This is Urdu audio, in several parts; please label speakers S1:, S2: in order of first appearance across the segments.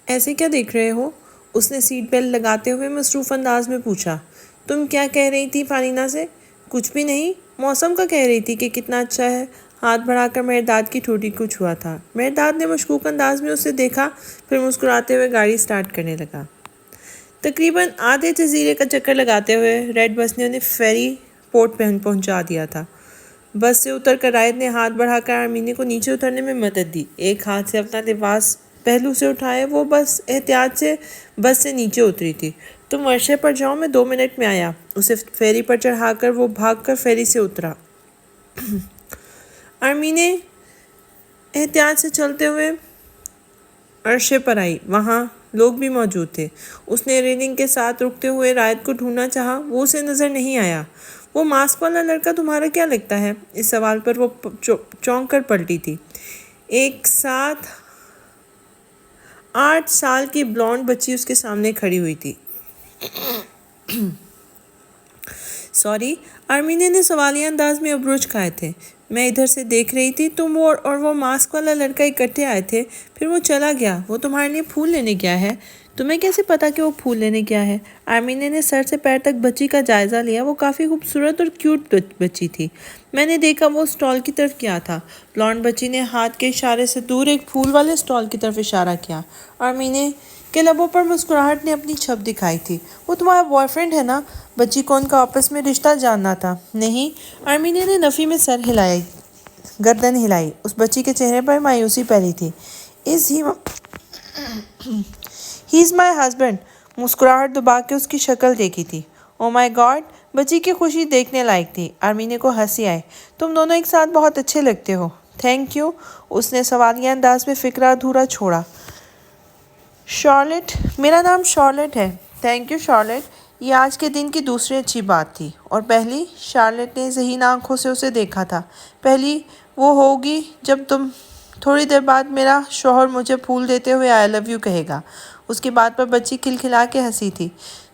S1: ایسے کیا دیکھ رہے ہو؟ اس نے سیٹ بیلٹ لگاتے ہوئے مصروف انداز میں پوچھا۔ تم کیا کہہ رہی تھی فارینا سے؟ کچھ بھی نہیں، موسم کا کہہ رہی تھی کہ کتنا اچھا ہے۔ ہاتھ بڑھا کر مہرداد کی ٹھوٹی کو چھوا تھا۔ مہرداد نے مشکوک انداز میں اسے دیکھا، پھر مسکراتے ہوئے گاڑی سٹارٹ کرنے لگا۔ تقریباً آدھے جزیرے کا چکر لگاتے ہوئے ریڈ بس نے انہیں فیری پورٹ پہنچا دیا تھا۔ بس سے اتر کر رائد نے ہاتھ بڑھا کر آرمینی کو نیچے اترنے میں مدد دی۔ ایک ہاتھ سے اپنا لباس پہلو سے اٹھائے وہ بس احتیاط سے بس سے نیچے اتری تھی۔ تم عرشے پر جاؤ، میں 2 منٹ میں آیا۔ اسے فیری پر چڑھا کر وہ بھاگ کر فیری سے اترا۔ آرمینی احتیاط سے چلتے ہوئے عرشے پر آئی۔ وہاں لوگ بھی موجود تھے۔ اس نے ریلنگ کے ساتھ رکتے ہوئے رائد کو ڈھونڈنا چاہا، وہ اسے نظر نہیں آیا۔ وہ ماسک والا لڑکا تمہارا کیا لگتا ہے؟ اس سوال پر وہ چونک کر پلٹی تھی۔ ایک ساتھ 8 سال کی بلونڈ بچی اس کے سامنے کھڑی ہوئی تھی۔ سوری، آرمینی نے سوالیہ انداز میں ابروچ کھائے تھے۔ میں ادھر سے دیکھ رہی تھی، تم اور وہ ماسک والا لڑکا اکٹھے آئے تھے، پھر وہ چلا گیا۔ وہ تمہارے لیے پھول لینے گیا ہے۔ تمہیں کیسے پتا کہ وہ پھول لینے گیا ہے؟ آرمینی نے سر سے پیر تک بچی کا جائزہ لیا۔ وہ کافی خوبصورت اور کیوٹ بچی تھی۔ میں نے دیکھا وہ اسٹال کی طرف گیا تھا۔ بلونڈ بچی نے ہاتھ کے اشارے سے دور ایک پھول والے اسٹال کی طرف اشارہ کیا۔ آرمینی کے لبوں پر مسکراہٹ نے اپنی چھپ دکھائی تھی۔ وہ تمہارا بوائے فرینڈ ہے نا؟ بچی کو ان کا آپس میں رشتہ جاننا تھا۔ نہیں، آرمینی نے نفی میں گردن ہلائی۔ اس بچی کے چہرے پر مایوسی پھیلی تھی۔ ہی از مائی ہسبینڈ۔ مسکراہٹ دبا کے اس کی شکل دیکھی تھی۔ او مائی گاڈ! بچی کی خوشی دیکھنے لائق تھی۔ آرمینی کو ہنسی آئی۔ تم دونوں ایک ساتھ بہت اچھے لگتے ہو۔ تھینک یو، اس نے سوالیہ انداز میں فقرہ ادھورا چھوڑا۔ شارلٹ، میرا نام شارلٹ ہے۔ تھینک یو شارلٹ، یہ آج کے دن کی دوسری اچھی بات تھی۔ اور پہلی؟ شارلٹ نے ذہین آنکھوں سے اسے دیکھا تھا۔ پہلی وہ ہوگی جب تھوڑی دیر بعد میرا شوہر مجھے پھول دیتے ہوئے آئی لو یو کہے گا۔ اس کی بات پر بچی کھلکھلا کے ہنسی تھی۔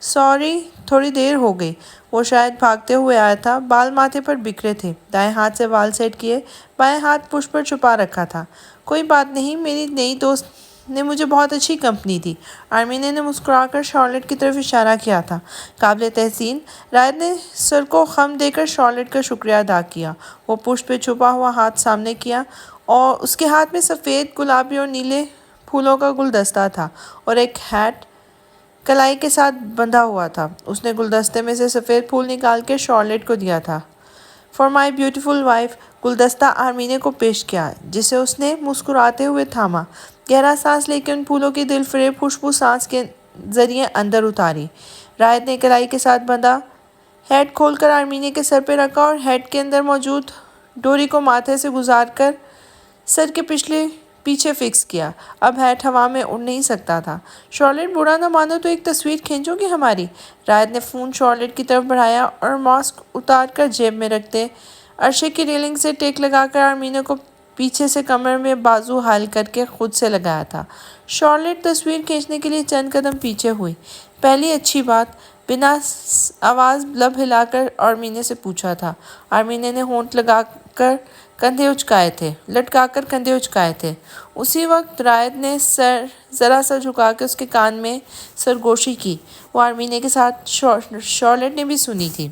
S1: سوری، تھوڑی دیر ہو گئی۔ وہ شاید بھاگتے ہوئے آیا تھا۔ بال ماتھے پر بکھرے تھے۔ دائیں ہاتھ سے بال سیٹ کیے، بائیں ہاتھ پشت پر چھپا رکھا تھا۔ کوئی بات نہیں، میری نئی دوست نے مجھے بہت اچھی کمپنی دی۔ آرمینی نے مسکرا کر شارلٹ کی طرف اشارہ کیا تھا۔ قابل تحسین۔ رائد نے سر کو خم دے کر شارلٹ کا شکریہ ادا کیا۔ وہ پشت پہ چھپا ہوا ہاتھ سامنے کیا اور اس کے ہاتھ میں سفید، گلابی اور نیلے پھولوں کا گلدستہ تھا اور ایک ہیٹ کلائی کے ساتھ بندھا ہوا تھا۔ اس نے گلدستے میں سے سفید پھول نکال کے شارلٹ کو دیا تھا۔ For my beautiful wife. گلدستہ آرمینی کو پیش کیا، جسے اس نے مسکراتے ہوئے تھاما۔ گہرا سانس لے کے ان پھولوں کی دل فریب خوشبو سانس کے ذریعے اندر اتاری۔ رائد نے کلائی کے ساتھ بندھا ہیٹ کھول کر آرمینی کے سر پہ رکھا اور ہیٹ کے اندر موجود ڈوری کو ماتھے سے گزار کر سر کے پیچھے فکس کیا۔ اب ہیٹ ہوا میں اڑ نہیں سکتا تھا۔ شارلٹ، برا نہ مانو تو ایک تصویر کھینچو گی ہماری؟ رائد نے فون شارلٹ کی طرف بڑھایا اور ماسک اتار کر جیب میں رکھتے عرشے کی ریلنگ سے ٹیک لگا کر آرمینی کو پیچھے سے کمر میں بازو حائل کر کے خود سے لگایا تھا۔ شارلٹ تصویر کھینچنے کے لیے چند قدم پیچھے ہوئی۔ پہلی اچھی بات؟ بنا آواز لب ہلا کر آرمینی سے پوچھا تھا۔ آرمینی نے ہونٹ لٹکا کر کندھے اچکائے تھے۔ اسی وقت رائد نے سر ذرا سا جھکا کے اس کے کان میں سرگوشی کی۔ وہ آرمینی کے ساتھ شارلٹ نے بھی سنی تھی۔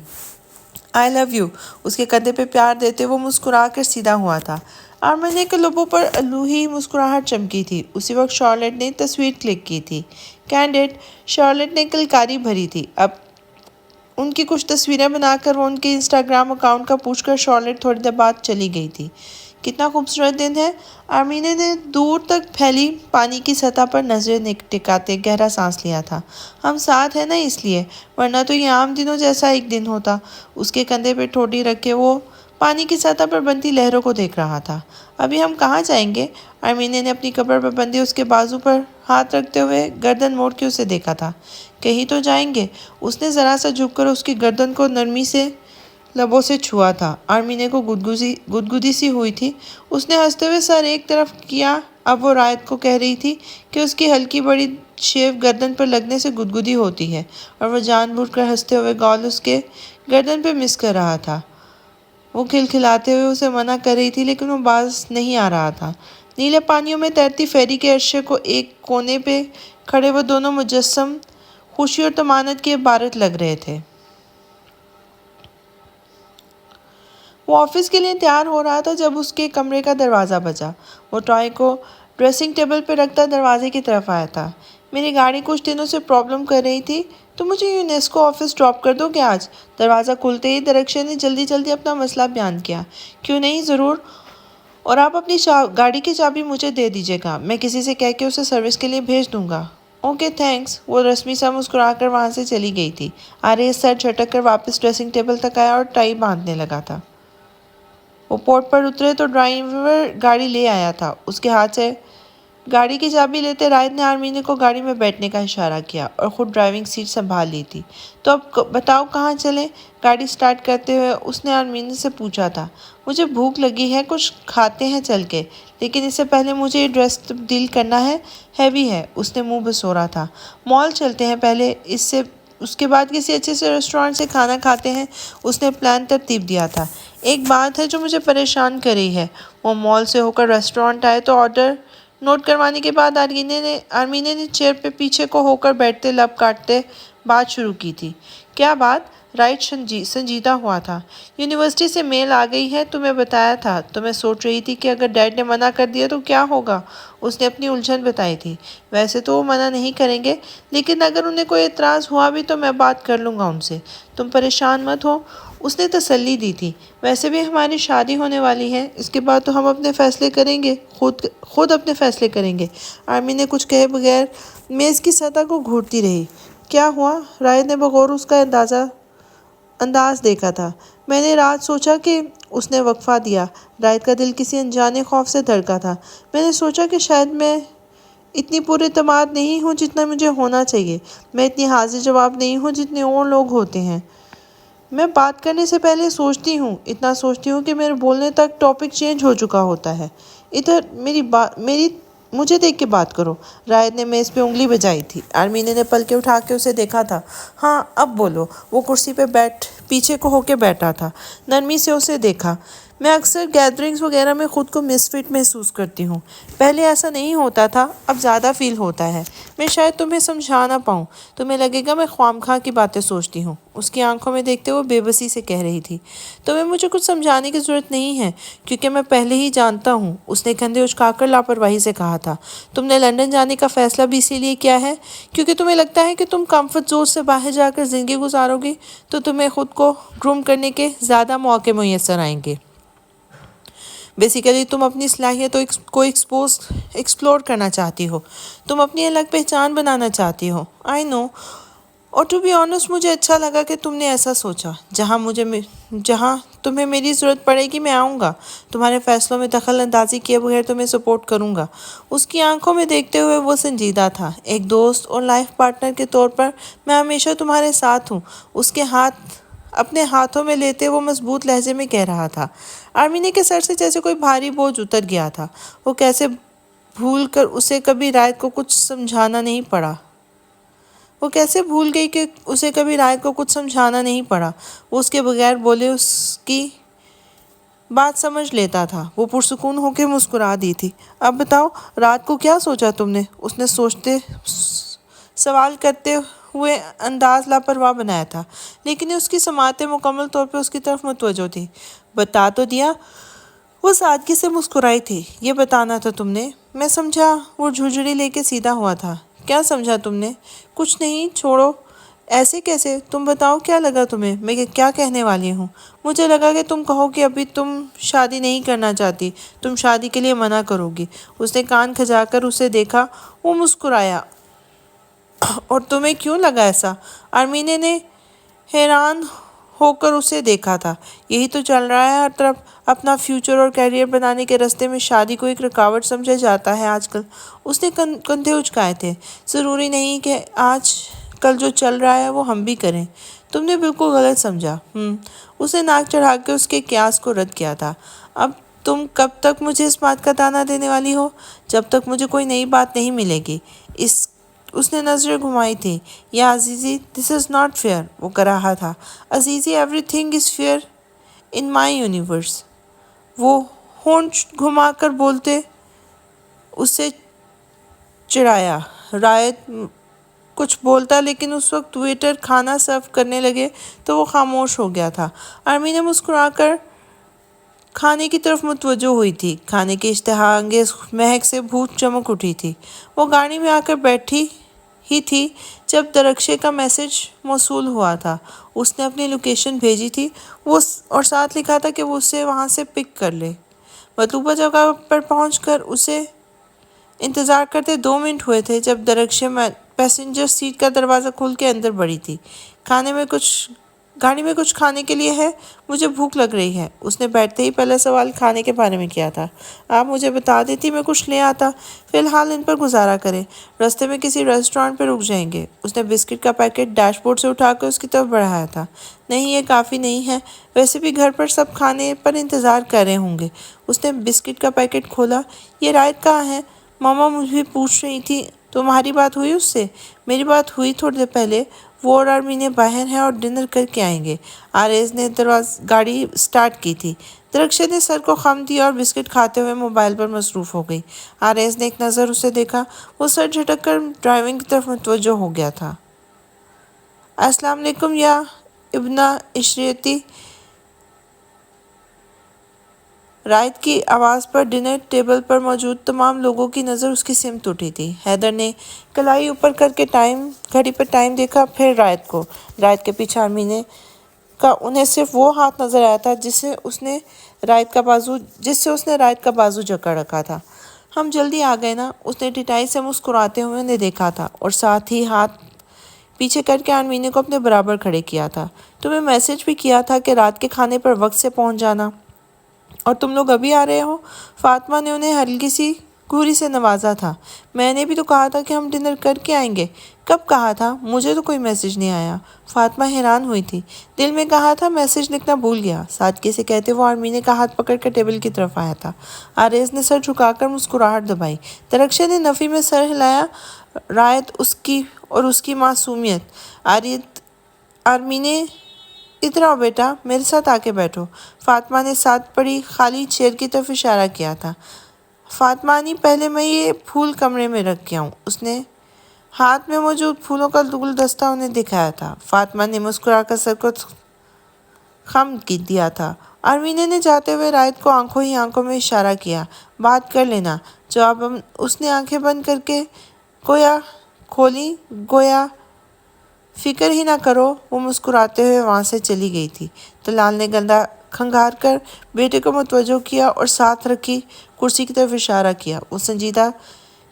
S1: آئی لو یو، اس کے کندھے پہ پیار دیتے وہ مسکرا کر سیدھا ہوا تھا۔ آرمینی کے لبوں پر الوہی مسکراہٹ چمکی تھی۔ اسی وقت شارلٹ نے تصویر کلک کی تھی۔ کینڈیڈ، شارلٹ نے کلکاری بھری تھی۔ اب ان کی کچھ تصویریں بنا کر وہ ان کے انسٹاگرام اکاؤنٹ کا پوچھ کر شارلٹ تھوڑی دیر بعد چلی گئی تھی۔ کتنا خوبصورت دن ہے؟ آرمینی نے دور تک پھیلی پانی کی سطح پر نظریں ٹکاتے گہرا سانس لیا تھا۔ ہم ساتھ ہیں نا اس لیے، ورنہ تو یہ عام دنوں جیسا ایک دن ہوتا۔ اس کے کندھے پہ ٹھوٹی رکھے وہ پانی کی سطح پر بنتی لہروں کو دیکھ رہا تھا۔ ابھی ہم کہاں جائیں گے؟ آرمینی نے اپنی کمر پر بندھی اس کے بازو پر ہاتھ رکھتے ہوئے گردن موڑ کے اسے دیکھا تھا۔ کہیں تو جائیں گے۔ اس نے ذرا سا جھک کر اس کی گردن کو نرمی سے لبوں سے چھوا تھا۔ آرمینی کو گدگدی سی ہوئی تھی۔ اس نے ہنستے ہوئے سر ایک طرف کیا۔ اب وہ رائد کو کہہ رہی تھی کہ اس کی ہلکی بڑی شیو گردن پر لگنے سے گدگدی ہوتی ہے، اور وہ جان بوجھ کر ہنستے ہوئے گال اس کے گردن پہ مس کر رہا تھا۔ وہ کھلکھلاتے ہوئے اسے منع کر رہی تھی، لیکن وہ باز نہیں آ رہا تھا۔ نیلے پانیوں میں تیرتی فیری کے عرصے کو ایک کونے پہ کھڑے وہ دونوں مجسم خوشی اور طمانت کی عبارت لگ رہے تھے۔ وہ آفس کے لیے تیار ہو رہا تھا جب اس کے کمرے کا دروازہ بجا۔ وہ ٹوائے کو ڈریسنگ ٹیبل پہ رکھتا دروازے کی طرف آیا تھا۔ میری گاڑی کچھ دنوں سے پرابلم کر رہی تھی، تو مجھے یونیسکو آفس ڈراپ کر دو گے آج؟ دروازہ کھلتے ہی درخشن نے جلدی جلدی اپنا مسئلہ بیان کیا۔ کیوں نہیں، ضرور، اور آپ اپنی گاڑی کی چابی مجھے دے دیجیے گا، میں کسی سے کہہ کے اسے سروس کے لیے بھیج دوں گا۔ Okay thanks. وہ رسمی سا مسکرا کر وہاں سے چلی گئی تھی۔ آریس سر جھٹک کر واپس ڈریسنگ ٹیبل تک آیا اور ٹائی باندھنے لگا تھا۔ وہ پورٹ پر اترے تو ڈرائیور گاڑی لے آیا تھا۔ اس کے ہاتھ سے گاڑی کی چابی لیتے رائد نے آرمینی کو گاڑی میں بیٹھنے کا اشارہ کیا اور خود ڈرائیونگ سیٹ سنبھال لی تھی۔ تو اب بتاؤ کہاں چلیں؟ گاڑی سٹارٹ کرتے ہوئے اس نے آرمینی سے پوچھا تھا۔ مجھے بھوک لگی ہے، کچھ کھاتے ہیں چل کے، لیکن اس سے پہلے مجھے یہ ڈریس تبدیل کرنا ہے، ہیوی ہے۔ اس نے منہ بسورا تھا۔ مال چلتے ہیں پہلے، اس کے بعد کسی اچھے سے ریسٹورانٹ سے کھانا کھاتے ہیں۔ اس نے پلان ترتیب دیا تھا۔ ایک بات ہے جو مجھے پریشان کر رہی ہے۔ وہ مال سے ہو کر ریسٹورانٹ آئے تو آرڈر نوٹ کروانے کے بعد آرمینی نے چیئر پہ پیچھے کو ہو کر بیٹھتے لب کاٹتے بات شروع کی تھی۔ کیا بات؟ رائٹ سنجیدہ ہوا تھا۔ یونیورسٹی سے میل آ گئی ہے، تمہیں بتایا تھا۔ تو میں سوچ رہی تھی کہ اگر ڈیڈ نے منع کر دیا تو کیا ہوگا؟ اس نے اپنی الجھن بتائی تھی۔ ویسے تو وہ منع نہیں کریں گے، لیکن اگر انہیں کوئی اعتراض ہوا بھی تو میں بات کر لوں گا ان سے، تم پریشان مت ہو، اس نے تسلی دی تھی۔ ویسے بھی ہماری شادی ہونے والی ہے، اس کے بعد تو ہم اپنے فیصلے کریں گے، خود اپنے فیصلے کریں گے۔ آرمین نے کچھ کہے بغیر میز کی سطح کو گھورتی رہی۔ کیا ہوا؟ رائد نے بغور اس کا انداز دیکھا تھا۔ میں نے رات سوچا کہ اس نے وقفہ دیا۔ رائد کا دل کسی انجانے خوف سے دھڑکا تھا۔ میں نے سوچا کہ شاید میں اتنی پر اعتماد نہیں ہوں جتنا مجھے ہونا چاہیے، میں اتنی حاضر جواب نہیں ہوں جتنے اور لوگ ہوتے ہیں۔ میں بات کرنے سے پہلے سوچتی ہوں، اتنا سوچتی ہوں کہ میرے بولنے تک ٹاپک چینج ہو چکا ہوتا ہے۔ ادھر مجھے دیکھ کے بات کرو۔ رائد نے میز پہ انگلی بجائی تھی۔ آرمینی نے پلکیں اٹھا کے اسے دیکھا تھا۔ ہاں اب بولو۔ وہ کرسی پہ پیچھے کو ہو کے بیٹھا تھا۔ نرمی سے اسے دیکھا۔ میں اکثر گیدرنگز وغیرہ میں خود کو مس فٹ محسوس کرتی ہوں۔ پہلے ایسا نہیں ہوتا تھا، اب زیادہ فیل ہوتا ہے۔ میں شاید تمہیں سمجھا نہ پاؤں، تمہیں لگے گا میں خواہ مخواہ کی باتیں سوچتی ہوں۔ اس کی آنکھوں میں دیکھتے ہوئے بے بسی سے کہہ رہی تھی۔ تمہیں مجھے کچھ سمجھانے کی ضرورت نہیں ہے، کیونکہ میں پہلے ہی جانتا ہوں۔ اس نے کندھے اچکا کر لاپرواہی سے کہا تھا۔ تم نے لندن جانے کا فیصلہ بھی اسی لیے کیا ہے کیونکہ تمہیں لگتا ہے کہ تم کمفرٹ زون سے باہر جا کر زندگی گزارو گی تو تمہیں خود کو گروم کرنے کے زیادہ مواقع میسر آئیں گے۔ بیسیکلی تم اپنی صلاحیتوں کو ایکسپلور کرنا چاہتی ہو، تم اپنی الگ پہچان بنانا چاہتی ہو۔ آئی نو، اور ٹو بی آنیسٹ مجھے اچھا لگا کہ تم نے ایسا سوچا۔ جہاں تمہیں میری ضرورت پڑے گی میں آؤں گا، تمہارے فیصلوں میں دخل اندازی کیے بغیر تمہیں سپورٹ کروں گا۔ اس کی آنکھوں میں دیکھتے ہوئے وہ سنجیدہ تھا۔ ایک دوست اور لائف پارٹنر کے طور پر میں ہمیشہ تمہارے ساتھ ہوں، اس کے ہاتھ اپنے ہاتھوں میں لیتے وہ مضبوط لہجے میں کہہ رہا تھا۔ آرمینی کے سر سے جیسے کوئی بھاری بوجھ اتر گیا تھا۔ وہ کیسے بھول کر اسے کبھی رائد کو کچھ سمجھانا نہیں پڑا۔ وہ کیسے بھول گئی کہ اسے کبھی رائد کو کچھ سمجھانا نہیں پڑا۔ وہ اس کے بغیر بولے اس کی بات سمجھ لیتا تھا۔ وہ پرسکون ہو کے مسکرا دی تھی۔ اب بتاؤ، رات کو کیا سوچا تم نے؟ اس نے سوال کرتے ہوئے انداز لاپرواہ بنایا تھا، لیکن اس کی سماعتیں مکمل طور پہ اس کی طرف متوجہ تھی۔ بتا تو دیا۔ وہ سادگی سے مسکرائی تھی۔ یہ بتانا تھا تم نے؟ میں سمجھا۔ وہ جھرجھری لے کے سیدھا ہوا تھا۔ کیا سمجھا تم نے؟ کچھ نہیں، چھوڑو۔ ایسے کیسے؟ تم بتاؤ کیا لگا تمہیں میں کیا کہنے والی ہوں؟ مجھے لگا کہ تم کہو کہ ابھی تم شادی نہیں کرنا چاہتی، تم شادی کے لیے منع کرو گی۔ اس نے کان کھجا کر اسے دیکھا۔ وہ مسکرایا۔ اور تمہیں کیوں لگا ایسا؟ آرمینی نے حیران ہو کر اسے دیکھا تھا۔ یہی تو چل رہا ہے ہر طرف، اپنا فیوچر اور کیریئر بنانے کے راستے میں شادی کو ایک رکاوٹ سمجھا جاتا ہے آج کل۔ اس نے کندھے اچکائے تھے۔ ضروری نہیں کہ آج کل جو چل رہا ہے وہ ہم بھی کریں۔ تم نے بالکل غلط سمجھا۔ اس نے ناک چڑھا کے اس کے قیاس کو رد کیا تھا۔ اب تم کب تک مجھے اس بات کا تانا دینے والی ہو؟ جب تک مجھے کوئی نئی بات نہیں ملے گی۔ اس نے نظریں گھمائی تھیں۔ یا عزیزی، دس از ناٹ فیئر۔ وہ کر رہا تھا۔ عزیزی، everything is fair in my universe. وہ ہونٹ گھما کر بولتے اسے چڑھایا۔ رائد کچھ بولتا لیکن اس وقت ویٹر کھانا سرو کرنے لگے تو وہ خاموش ہو گیا تھا۔ آرمینہ مسکرا کر کھانے کی طرف متوجہ ہوئی تھی۔ کھانے کی اشتہا انگیز مہک سے بھوک چمک اٹھی تھی۔ وہ گاڑی میں آ کر بیٹھی ہی تھی جب درخشے کا میسج موصول ہوا تھا۔ اس نے اپنی لوکیشن بھیجی تھی اور ساتھ لکھا تھا کہ وہ اسے وہاں سے پک کر لے۔ مطلوبہ جگہ پر پہنچ کر اسے انتظار کرتے 2 منٹ ہوئے تھے جب درخشے پیسنجر سیٹ کا دروازہ کھول کے اندر بڑھی تھی۔ گاڑی میں کچھ کھانے کے لیے ہے؟ مجھے بھوک لگ رہی ہے۔ اس نے بیٹھتے ہی پہلا سوال کھانے کے بارے میں کیا تھا۔ آپ مجھے بتا دیتی میں کچھ لے آتا۔ فی الحال ان پر گزارا کریں، راستے میں کسی ریسٹورانٹ پہ رک جائیں گے۔ اس نے بسکٹ کا پیکٹ ڈیش بورڈ سے اٹھا کر اس کی طرف بڑھایا تھا۔ نہیں، یہ کافی نہیں ہے، ویسے بھی گھر پر سب کھانے پر انتظار کر رہے ہوں گے۔ اس نے بسکٹ کا پیکٹ کھولا۔ یہ رائد کہاں ہے؟ ماما مجھے پوچھ رہی تھی۔ تمہاری بات ہوئی اس سے؟ میری بات ہوئی تھوڑی دیر پہلے۔ وہ اور آرمینہ باہر ہیں اور ڈنر کر کے آئیں گے۔ آریز نے گاڑی سٹارٹ کی تھی۔ درخشے نے سر کو خم دیا اور بسکٹ کھاتے ہوئے موبائل پر مصروف ہو گئی۔ آریز نے ایک نظر اسے دیکھا۔ وہ سر جھٹک کر ڈرائیونگ کی طرف متوجہ ہو گیا تھا۔ السلام علیکم یا ابنہ عشرتی۔ رائد کی آواز پر ڈنر ٹیبل پر موجود تمام لوگوں کی نظر اس کی سمت اٹھی تھی۔ حیدر نے کلائی اوپر کر کے گھڑی پر ٹائم دیکھا، پھر رائد کو۔ رائد کے پیچھے آرمینہ کا انہیں صرف وہ ہاتھ نظر آیا تھا جس سے اس نے رائد کا بازو جکڑ رکھا تھا۔ ہم جلدی آ گئے نا؟ اس نے ٹھٹائی سے مسکراتے ہوئے انہیں دیکھا تھا اور ساتھ ہی ہاتھ پیچھے کر کے آرمینہ کو اپنے برابر کھڑے کیا تھا۔ تمہیں میسج بھی کیا تھا کہ رات کے کھانے پر وقت سے پہنچ جانا، اور تم لوگ ابھی آ رہے ہو؟ فاطمہ نے انہیں ہلکی سی گھوری سے نوازا تھا۔ میں نے بھی تو کہا تھا کہ ہم ڈنر کر کے آئیں گے۔ کب کہا تھا؟ مجھے تو کوئی میسج نہیں آیا۔ فاطمہ حیران ہوئی تھی۔ دل میں کہا تھا میسج لکھنا بھول گیا، سادگی سے کہتے وہ آرمینہ کا ہاتھ پکڑ کر ٹیبل کی طرف آیا تھا۔ آریز نے سر جھکا کر مسکراہٹ دبائی۔ درخشے نے نفی میں سر ہلایا۔ رائد اور اس کی معصومیت۔ آرمینہ ادھر آؤ بیٹا، میرے ساتھ آ کے بیٹھو۔ فاطمہ نے ساتھ پڑی خالی چیئر کی طرف اشارہ کیا تھا۔ فاطمانی، پہلے میں یہ پھول کمرے میں رکھ کے آؤں۔ اس نے ہاتھ میں موجود پھولوں کا گلدستہ انہیں دکھایا تھا۔ فاطمہ نے مسکرا کر سر کو خم دیا تھا۔ آرمینہ نے جاتے ہوئے رائد کو آنکھوں ہی آنکھوں میں اشارہ کیا۔ بات کر لینا۔ جواب اس نے آنکھیں بند کر کے گویا فکر ہی نہ کرو۔ وہ مسکراتے ہوئے وہاں سے چلی گئی تھی۔ طلال نے گردن کھنگار کر بیٹے کو متوجہ کیا اور ساتھ رکھی کرسی کی طرف اشارہ کیا۔ وہ سنجیدہ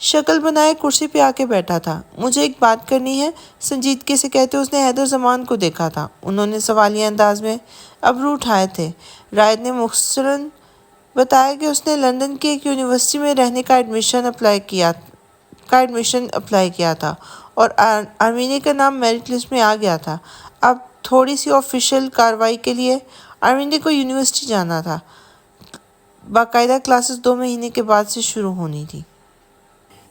S1: شکل بنائے کرسی پہ آ کے بیٹھا تھا۔ مجھے ایک بات کرنی ہے، سنجیدگی سے کہتے اس نے حیدر زمان کو دیکھا تھا۔ انہوں نے سوالیہ انداز میں ابرو اٹھائے تھے۔ رائد نے مختصراً بتایا کہ اس نے لندن کی ایک یونیورسٹی میں رہنے کا ایڈمیشن اپلائی کیا تھا اور آرمینہ کا نام میرٹ لسٹ میں آ گیا تھا۔ اب تھوڑی سی آفیشیل کارروائی کے لیے آرمینہ کو یونیورسٹی جانا تھا۔ باقاعدہ کلاسز 2 مہینے کے بعد سے شروع ہونی تھی۔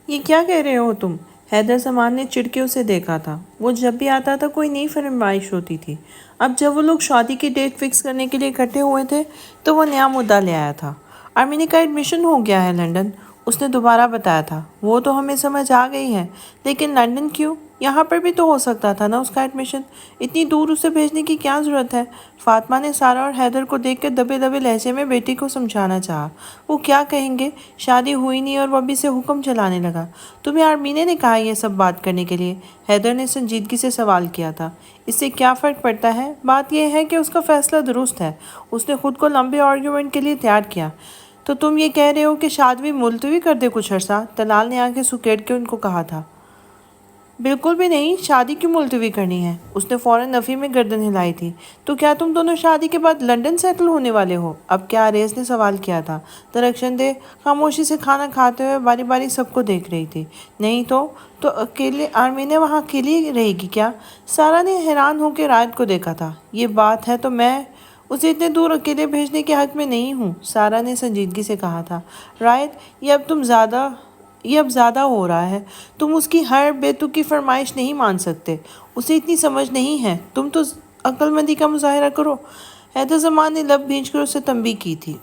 S1: یہ کیا کہہ رہے ہو تم؟ حیدر زمان نے چڑ کے اسے دیکھا تھا۔ وہ جب بھی آتا تھا کوئی نئی فرمائش ہوتی تھی۔ اب جب وہ لوگ شادی کی ڈیٹ فکس کرنے کے لیے اکٹھے ہوئے تھے تو وہ نیا مدعا لے آیا تھا۔ آرمینہ کا ایڈمیشن ہو گیا ہے لندن، اس نے دوبارہ بتایا تھا۔ وہ تو ہمیں سمجھ آ گئی ہے، لیکن لندن کیوں؟ یہاں پر بھی تو ہو سکتا تھا نا اس کا ایڈمیشن، اتنی دور اسے بھیجنے کی کیا ضرورت ہے؟ فاطمہ نے سارہ اور حیدر کو دیکھ کر دبے دبے لہجے میں بیٹی کو سمجھانا چاہا۔ وہ کیا کہیں گے؟ شادی ہوئی نہیں اور وہ ابھی سے حکم چلانے لگا۔ تمہیں آرمینہ نے کہا یہ سب بات کرنے کے لیے؟ حیدر نے سنجیدگی سے سوال کیا تھا۔ اس سے کیا فرق پڑتا ہے؟ بات یہ ہے کہ اس کا فیصلہ درست ہے۔ اس نے خود کو لمبے آرگیومنٹ کے لیے تیار کیا۔ تو تم یہ کہہ رہے ہو کہ شادی ملتوی کر دے کچھ عرصہ؟ طلال نے آنکھیں سکیڑ کے ان کو کہا تھا۔ بالکل بھی نہیں، شادی کیوں ملتوی کرنی ہے؟ اس نے فوراً نفی میں گردن ہلائی تھی۔ تو کیا تم دونوں شادی کے بعد لندن سیٹل ہونے والے ہو؟ اب کیا؟ آریز نے سوال کیا تھا۔ درخشندے خاموشی سے کھانا کھاتے ہوئے باری باری سب کو دیکھ رہی تھی۔ نہیں تو اکیلے آرمینہ وہاں اکیلی رہے گی کیا؟ سارہ نے حیران ہو کے رائد کو دیکھا تھا۔ یہ بات ہے تو میں اسے اتنے دور اکیلے بھیجنے کے حق میں نہیں ہوں، سارہ نے سنجیدگی سے کہا تھا۔ رائد، یہ اب زیادہ ہو رہا ہے۔ تم اس کی ہر بے تکی فرمائش نہیں مان سکتے۔ اسے اتنی سمجھ نہیں ہے۔ تم تو عقل مندی کا مظاہرہ کرو۔ حیدر زمان نے لب بھینچ کر اسے تنبیہ کی تھی۔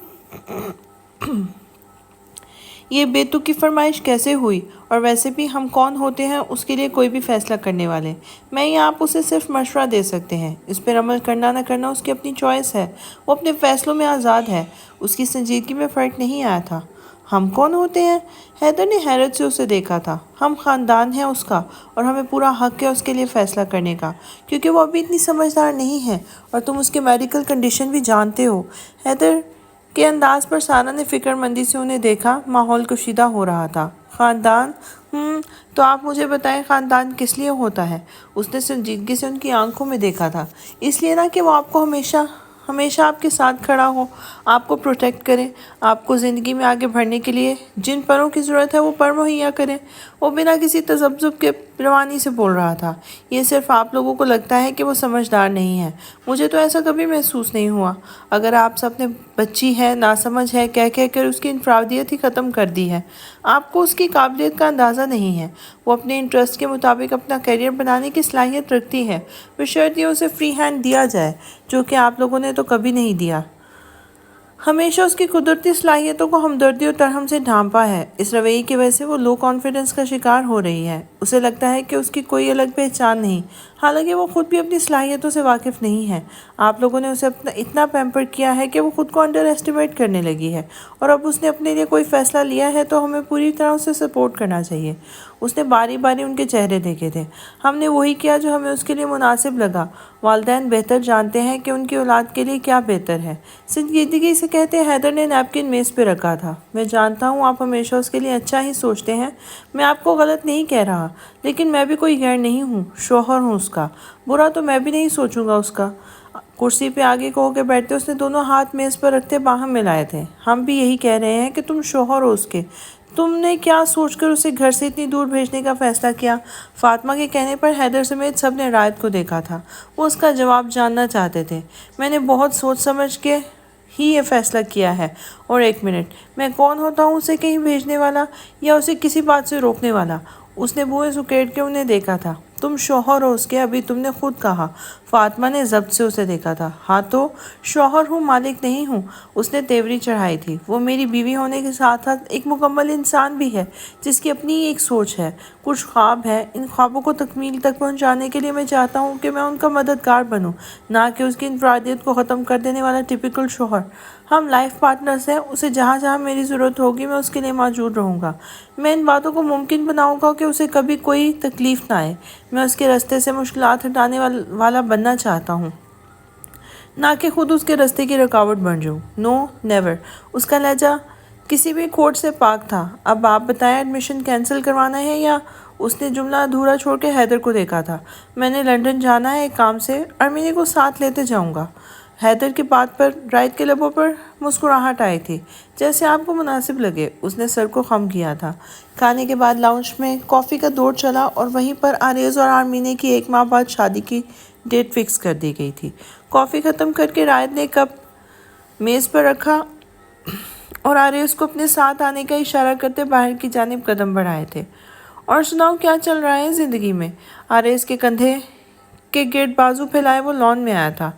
S1: یہ بے تک کی فرمائش کیسے ہوئی؟ اور ویسے بھی ہم کون ہوتے ہیں اس کے لیے کوئی بھی فیصلہ کرنے والے؟ میں یا آپ اسے صرف مشورہ دے سکتے ہیں۔ اس پر عمل کرنا نہ کرنا اس کی اپنی چوائس ہے۔ وہ اپنے فیصلوں میں آزاد ہے۔ اس کی سنجیدگی میں فرق نہیں آیا تھا۔ ہم کون ہوتے ہیں؟ حیدر نے حیرت سے اسے دیکھا تھا۔ ہم خاندان ہیں اس کا، اور ہمیں پورا حق ہے اس کے لیے فیصلہ کرنے کا، کیونکہ وہ ابھی اتنی سمجھدار نہیں ہے، اور تم اس کے میڈیکل کنڈیشن بھی جانتے ہو۔ حیدر کے انداز پر سارا نے فکر مندی سے انہیں دیکھا۔ ماحول کشیدہ ہو رہا تھا۔ خاندان؟ تو آپ مجھے بتائیں خاندان کس لیے ہوتا ہے؟ اس نے سنجیدگی سے ان کی آنکھوں میں دیکھا تھا۔ اس لیے نہ کہ وہ آپ کو ہمیشہ آپ کے ساتھ کھڑا ہو، آپ کو پروٹیکٹ کرے، آپ کو زندگی میں آگے بڑھنے کے لیے جن پروں کی ضرورت ہے وہ پر مہیا کرے۔ وہ بنا کسی تذبذب کے روانی سے بول رہا تھا۔ یہ صرف آپ لوگوں کو لگتا ہے کہ وہ سمجھدار نہیں ہے، مجھے تو ایسا کبھی محسوس نہیں ہوا۔ اگر آپ سب نے بچی ہے، ناسمجھ ہے کہہ کر اس کی انفرادیت ہی ختم کر دی ہے۔ آپ کو اس کی قابلیت کا اندازہ نہیں ہے۔ وہ اپنے انٹرسٹ کے مطابق اپنا کیریئر بنانے کی صلاحیت رکھتی ہے، بشرطیہ اسے فری ہینڈ دیا جائے، جو کہ آپ لوگوں نے تو کبھی نہیں دیا۔ ہمیشہ اس کی قدرتی صلاحیتوں کو ہمدردی اور ترحم سے ڈھانپا ہے۔ اس رویے کی وجہ سے وہ لو کانفیڈنس کا شکار ہو رہی ہے۔ اسے لگتا ہے کہ اس کی کوئی الگ پہچان نہیں، حالانکہ وہ خود بھی اپنی صلاحیتوں سے واقف نہیں ہے۔ آپ لوگوں نے اسے اتنا پیمپر کیا ہے کہ وہ خود کو انڈر ایسٹیمیٹ کرنے لگی ہے، اور اب اس نے اپنے لیے کوئی فیصلہ لیا ہے تو ہمیں پوری طرح اسے سپورٹ کرنا چاہیے۔ اس نے باری باری ان کے چہرے دیکھے تھے۔ ہم نے وہی کیا جو ہمیں اس کے لیے مناسب لگا۔ والدین بہتر جانتے ہیں کہ ان کی اولاد کے لیے کیا بہتر ہے۔ سنجیدگی سے کہتے حیدر نے نیپکن میز پہ رکھا تھا۔ میں جانتا ہوں آپ ہمیشہ اس کے لیے اچھا ہی سوچتے ہیں، میں آپ کو غلط نہیں کہہ رہا، لیکن میں بھی کوئی غیر نہیں ہوں، شوہر ہوں اس کا۔ برا تو میں بھی نہیں سوچوں گا اس کا۔ کرسی پہ آگے کو ہو کے بیٹھتے اس نے دونوں ہاتھ میز پر رکھتے باہم ملائے تھے۔ ہم بھی یہی کہہ رہے ہیں کہ تم شوہر ہو اس کے۔ تم نے کیا سوچ کر اسے گھر سے اتنی دور بھیجنے کا فیصلہ کیا؟ فاطمہ کے کہنے پر حیدر سمیت سب نے رائد کو دیکھا تھا۔ وہ اس کا جواب جاننا چاہتے تھے۔ میں نے بہت سوچ سمجھ کے ہی یہ فیصلہ کیا ہے۔ اور ایک منٹ، میں کون ہوتا ہوں اسے کہیں بھیجنے والا یا اسے کسی بات سے روکنے والا؟ اس نے بوئیں سکیڑ کے انہیں دیکھا تھا۔ تم شوہر ہو اس کے، ابھی تم نے خود کہا۔ فاطمہ نے ضبط سے اسے دیکھا تھا۔ ہاں تو شوہر ہوں، مالک نہیں ہوں۔ اس نے تیوری چڑھائی تھی۔ وہ میری بیوی ہونے کے ساتھ ساتھ ایک مکمل انسان بھی ہے، جس کی اپنی ایک سوچ ہے، کچھ خواب ہے۔ ان خوابوں کو تکمیل تک پہنچانے کے لیے میں چاہتا ہوں کہ میں ان کا مددگار بنوں، نہ کہ اس کی انفرادیت کو ختم کر دینے والا ٹپیکل شوہر۔ ہم لائف پارٹنرز ہیں۔ اسے جہاں جہاں میری ضرورت ہوگی میں اس کے لیے موجود رہوں گا۔ میں ان باتوں کو ممکن بناؤں گا کہ اسے کبھی کوئی تکلیف نہ آئے۔ میں اس کے راستے سے مشکلات ہٹانے والا بننا چاہتا ہوں، نہ کہ خود اس کے راستے کی رکاوٹ بن جاؤں۔ نو نیور۔ اس کا لہجہ کسی بھی کھوٹ سے پاک تھا۔ اب آپ بتائیں، ایڈمیشن کینسل کروانا ہے یا؟ اس نے جملہ ادھورا چھوڑ کے حیدر کو دیکھا تھا۔ میں نے لندن جانا ہے ایک کام سے، ارمینے کو ساتھ لیتے جاؤں گا۔ حیدر کی بات پر رائد کے لبوں پر مسکراہٹ آئی تھی۔ جیسے آپ کو مناسب لگے۔ اس نے سر کو خم کیا تھا۔ کھانے کے بعد لاؤنج میں کافی کا دور چلا، اور وہیں پر آریز اور آرمینے کی 1 ماہ بعد شادی کی ڈیٹ فکس کر دی گئی تھی۔ کافی ختم کر کے رائد نے کپ میز پر رکھا اور آریز کو اپنے ساتھ آنے کا اشارہ کرتے باہر کی جانب قدم بڑھائے تھے۔ اور سناؤ، کیا چل رہا ہے زندگی میں؟ آریز کے کندھے کے گرد بازو پھیلائے وہ لان میں آیا تھا۔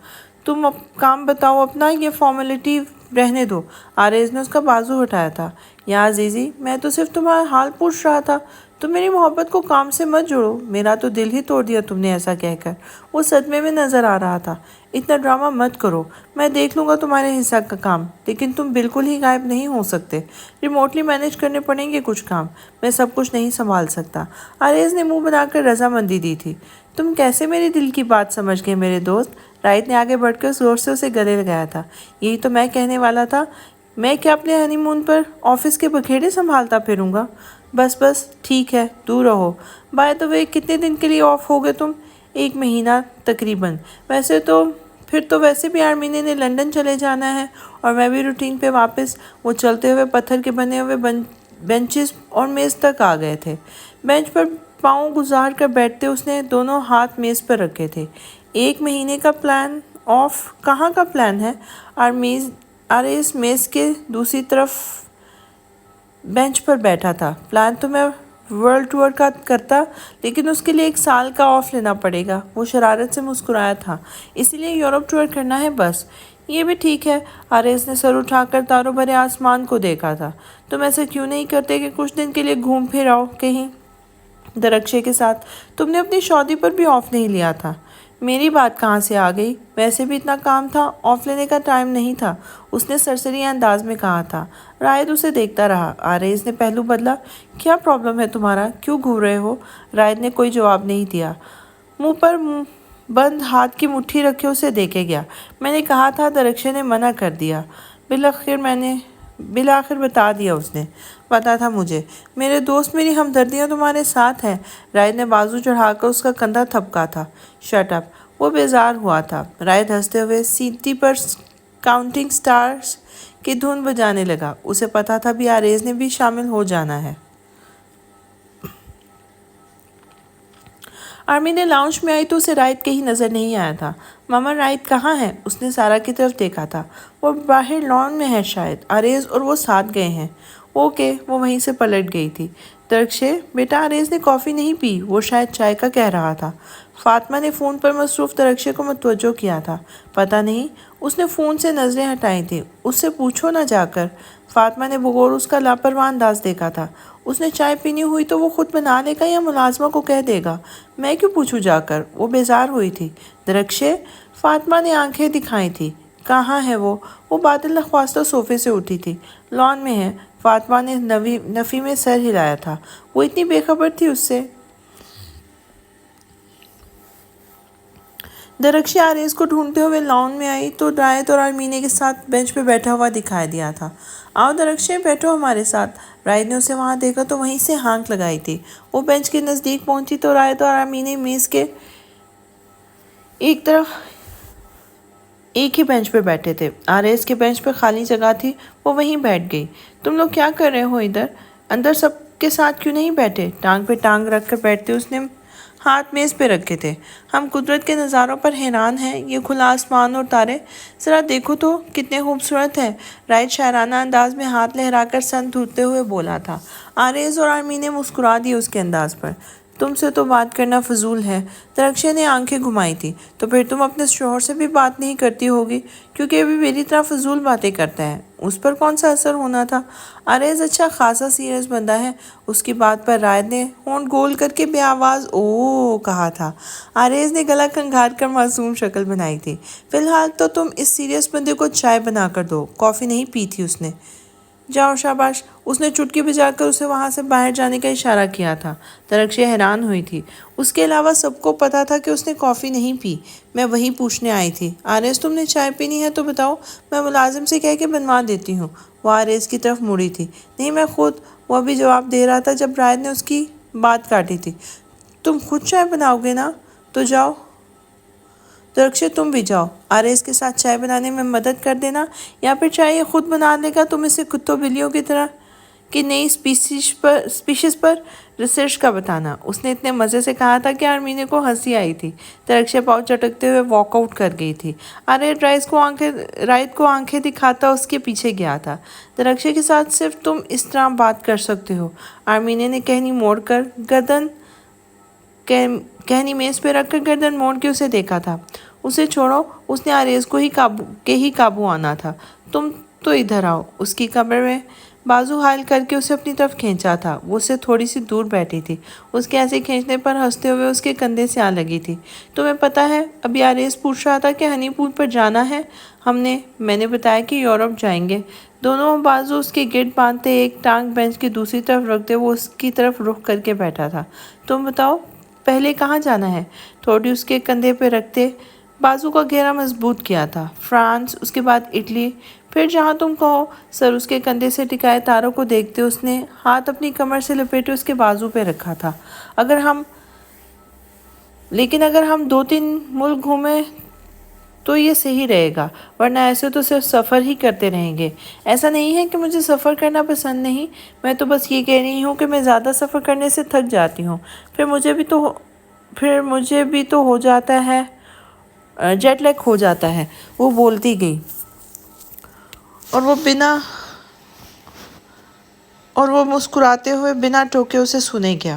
S1: تم کام بتاؤ اپنا، یہ فارمیلٹی رہنے دو۔ آریز نے اس کا بازو ہٹایا تھا۔ یا عزیزی، میں تو صرف تمہارا حال پوچھ رہا تھا۔ تم میری محبت کو کام سے مت جوڑو۔ میرا تو دل ہی توڑ دیا تم نے ایسا کہہ کر۔ وہ صدمے میں نظر آ رہا تھا۔ اتنا ڈرامہ مت کرو، میں دیکھ لوں گا تمہارے حصہ کا کام، لیکن تم بالکل ہی غائب نہیں ہو سکتے۔ ریموٹلی مینیج کرنے پڑیں گے کچھ کام، میں سب کچھ نہیں سنبھال سکتا۔ آریز نے منہ بنا کر رضامندی دی تھی۔ تم کیسے میرے دل کی بات سمجھ گئے میرے دوست؟ رائد نے آگے بڑھ کر زور سے اسے گلے لگایا تھا۔ یہی تو میں کہنے والا تھا۔ میں کیا اپنے ہنی مون پر آفس کے بکھیڑے سنبھالتا پھروں گا؟ بس ٹھیک ہے، دور رہو۔ بائی دا وے، کتنے دن کے لیے آف ہوگے تم؟ 1 مہینہ تقریباً۔ پھر تو ویسے بھی آرمینے نے لندن چلے جانا ہے، اور میں بھی روٹین پہ واپس۔ وہ چلتے ہوئے پتھر کے بنے ہوئے بینچز اور میز تک آ گئے تھے۔ بینچ پر پاؤں گزار کر بیٹھتے اس نے دونوں ہاتھ میز پر رکھے تھے۔ 1 مہینے کا پلان آف؟ کہاں کا پلان ہے؟ آریز میز کے دوسری طرف بینچ پر بیٹھا تھا۔ پلان تو میں ورلڈ ٹور کا کرتا، لیکن اس کے لیے 1 سال کا آف لینا پڑے گا۔ وہ شرارت سے مسکرایا تھا۔ اسی لیے یورپ ٹور کرنا ہے بس؟ یہ بھی ٹھیک ہے۔ آریز نے سر اٹھا کر تاروں بھرے آسمان کو دیکھا تھا۔ تم ایسا کیوں نہیں کرتے کہ کچھ دن کے لیے گھوم پھر آؤ کہیں درخشے کے ساتھ؟ تم نے اپنی شادی پر بھی آف نہیں لیا تھا۔ میری بات کہاں سے آ گئی؟ ویسے بھی اتنا کام تھا، آف لینے کا ٹائم نہیں تھا، اس نے سرسری انداز میں کہا تھا۔ رائد اسے دیکھتا رہا۔ آریز نے پہلو بدلا۔ کیا پرابلم ہے تمہارا؟ کیوں گھور رہے ہو؟ رائد نے کوئی جواب نہیں دیا، منہ پر بند ہاتھ کی مٹھی رکھے اسے دیکھے گیا۔ میں نے کہا تھا، درخشے نے منع کر دیا۔ بالآخر بتا دیا اس نے۔ پتا تھا مجھے، میرے دوست، میری ہمدردیاں تمہارے ساتھ ہیں۔ رائد نے بازو چڑھا کر اس کا کندھا تھپکا تھا۔ شٹ اپ، وہ بیزار ہوا تھا۔ رائد ہنستے ہوئے سیٹی پر کاؤنٹنگ سٹارز کی دھن بجانے لگا۔ اسے پتا تھا بھی آریز نے بھی شامل ہو جانا ہے۔ آرمین لاؤنج میں آئی تو اسے رائد کہیں نظر نہیں آیا تھا۔ ماما رائد کہاں ہے؟ اس نے سارا کی طرف دیکھا تھا۔ وہ باہر لان میں ہے شاید، آریز اور وہ ساتھ گئے ہیں۔ اوکے، وہ وہیں سے پلٹ گئی تھی۔ درخشے، بیٹا آریز نے کافی نہیں پی، وہ شاید چائے کا کہہ رہا تھا۔ فاطمہ نے فون پر مصروف درخشے کو متوجہ کیا تھا۔ پتہ نہیں، اس نے فون سے نظریں ہٹائی تھیں۔ اس سے پوچھو نہ جا کر۔ فاطمہ نے بغور اس کا لاپرواہ انداز دیکھا تھا۔ اس نے چائے پینی ہوئی تو وہ خود بنا لے گا یا ملازمہ کو کہہ دے گا؟ میں کیوں پوچھوں جا کر؟ وہ بیزار ہوئی تھی۔ درخشے، فاطمہ نے آنکھیں دکھائی تھی۔ کہاں ہے وہ؟ وہ باطل نخواستہ صوفے سے اٹھی تھی۔ لان میں ہے۔ فاطمہ نے نفی میں سر ہلایا تھا۔ وہ اتنی بے خبر تھی اس سے۔ درخشے آریز کو ڈھونڈتے ہوئے لان میں آئی تو رائد اور آرمینے کے ساتھ بینچ پہ بیٹھا ہوا دکھائی دیا تھا۔ آؤ درخشے، بیٹھو ہمارے ساتھ۔ رائد نے اسے وہاں دیکھا تو وہیں سے ہانک لگائی تھی۔ وہ بینچ کے نزدیک پہنچی تو رائد اور آرمینے میز کے ایک طرف ایک ہی بینچ پہ بیٹھے تھے۔ آریز کے بینچ پہ خالی جگہ تھی، وہ وہیں بیٹھ گئی۔ تم لوگ کیا کر رہے ہو ادھر؟ اندر سب کے ساتھ کیوں نہیں بیٹھے؟ ٹانگ پہ ٹانگ رکھ کر بیٹھتے اس نے ہاتھ میز پہ رکھے تھے۔ ہم قدرت کے نظاروں پر حیران ہیں، یہ کھلا آسمان اور تارے، ذرا دیکھو تو کتنے خوبصورت ہیں۔ رائد شاعرانہ انداز میں ہاتھ لہرا کر سن دھوتے ہوئے بولا تھا۔ آریز اور آرمینے مسکرا دی اس کے انداز پر۔ تم سے تو بات کرنا فضول ہے۔ درخشے نے آنکھیں گھمائی تھی۔ تو پھر تم اپنے شوہر سے بھی بات نہیں کرتی ہوگی، کیونکہ ابھی میری طرح فضول باتیں کرتا ہے۔ اس پر کون سا اثر ہونا تھا؟ آریز اچھا خاصا سیریس بندہ ہے۔ اس کی بات پر رائد نے ہونٹ گول کر کے بے آواز او کہا تھا۔ آریز نے گلا کھنگار کر معصوم شکل بنائی تھی۔ فی الحال تو تم اس سیریس بندے کو چائے بنا کر دو، کافی نہیں پی تھی اس نے۔ جاؤ، شاباش۔ اس نے چٹکی بجا کر اسے وہاں سے باہر جانے کا اشارہ کیا تھا۔ درخشے حیران ہوئی تھی۔ اس کے علاوہ سب کو پتا تھا کہ اس نے کافی نہیں پی۔ میں وہی پوچھنے آئی تھی۔ آریز، تم نے چائے پینی ہے تو بتاؤ، میں ملازم سے کہہ کے بنوا دیتی ہوں۔ وہ آریز کی طرف مڑی تھی۔ نہیں، میں خود۔ وہ ابھی جواب دے رہا تھا جب رائد نے اس کی بات کاٹی تھی۔ تم خود چائے بناؤ گے نا؟ تو جاؤ۔ درخشے، تم بھی جاؤ، آریز کے ساتھ چائے بنانے میں مدد کر دینا، یا پھر چائے یہ خود بنا لے گا۔ تم اسے کتوں بلیوں کی طرح کی نئی سپیشیز پر ریسرچ کا بتانا۔ اس نے اتنے مزے سے کہا تھا کہ آرمینے کو ہنسی آئی تھی۔ درخشے پاؤں چٹکتے ہوئے واک آؤٹ کر گئی تھی۔ آریز رائد کو آنکھیں دکھاتا اس کے پیچھے گیا تھا۔ درخشے کے ساتھ صرف تم اس طرح بات کر سکتے ہو۔ آرمینے نے کہنی موڑ کر کہنی میز پہ رکھ کر گردن موڑ کے اسے دیکھا تھا۔ اسے چھوڑو، اس نے آریز کو ہی قابو آنا تھا۔ تم تو ادھر آؤ۔ اس کی کمر میں بازو حائل کر کے اسے اپنی طرف کھینچا تھا۔ وہ اس سے تھوڑی سی دور بیٹھی تھی۔ اس کے ایسے کھینچنے پر ہنستے ہوئے اس کے کندھے سے آ لگی تھی۔ تمہیں پتہ ہے، ابھی آریز پوچھ رہا تھا کہ ہنی مون پر جانا ہے۔ میں نے بتایا کہ یورپ جائیں گے۔ دونوں بازو اس کے گرد باندھتے، ایک ٹانگ بینچ کی دوسری طرف رکھتے، وہ اس کی طرف رخ کر کے بیٹھا تھا۔ تم بتاؤ، پہلے کہاں جانا ہے؟ تھوڑی اس کے کندھے پہ رکھتے بازو کا گھیرا مضبوط کیا تھا۔ فرانس، اس کے بعد اٹلی، پھر جہاں تم کہو۔ سر اس کے کندھے سے ٹکائے تاروں کو دیکھتے اس نے ہاتھ اپنی کمر سے لپیٹے اس کے بازو پہ رکھا تھا۔ لیکن اگر ہم 2-3 ملک گھومیں تو یہ صحیح رہے گا، ورنہ ایسے تو صرف سفر ہی کرتے رہیں گے۔ ایسا نہیں ہے کہ مجھے سفر کرنا پسند نہیں، میں تو بس یہ کہہ رہی ہوں کہ میں زیادہ سفر کرنے سے تھک جاتی ہوں، پھر مجھے بھی تو ہو جاتا ہے، جیٹ لیگ ہو جاتا ہے۔ وہ بولتی گئی اور وہ مسکراتے ہوئے بنا ٹوکے اسے سنے گیا۔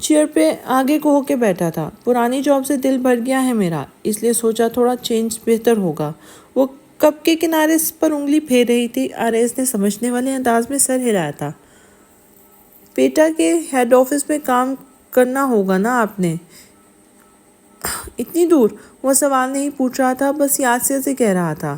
S1: چیئر پہ آگے کو ہو کے بیٹھا تھا۔ پرانی جاب سے دل بھر گیا ہے میرا، اس لیے سوچا تھوڑا چینج بہتر ہوگا۔ وہ کپ کے کنارے پر انگلی پھیر رہی تھی۔ آریز نے سمجھنے والے انداز میں سر ہلایا تھا۔ پیٹا کے ہیڈ آفس میں کام کرنا ہوگا نا آپ نے؟ اتنی دور؟ وہ سوال نہیں پوچھ رہا تھا، بس یاد سے کہہ رہا تھا۔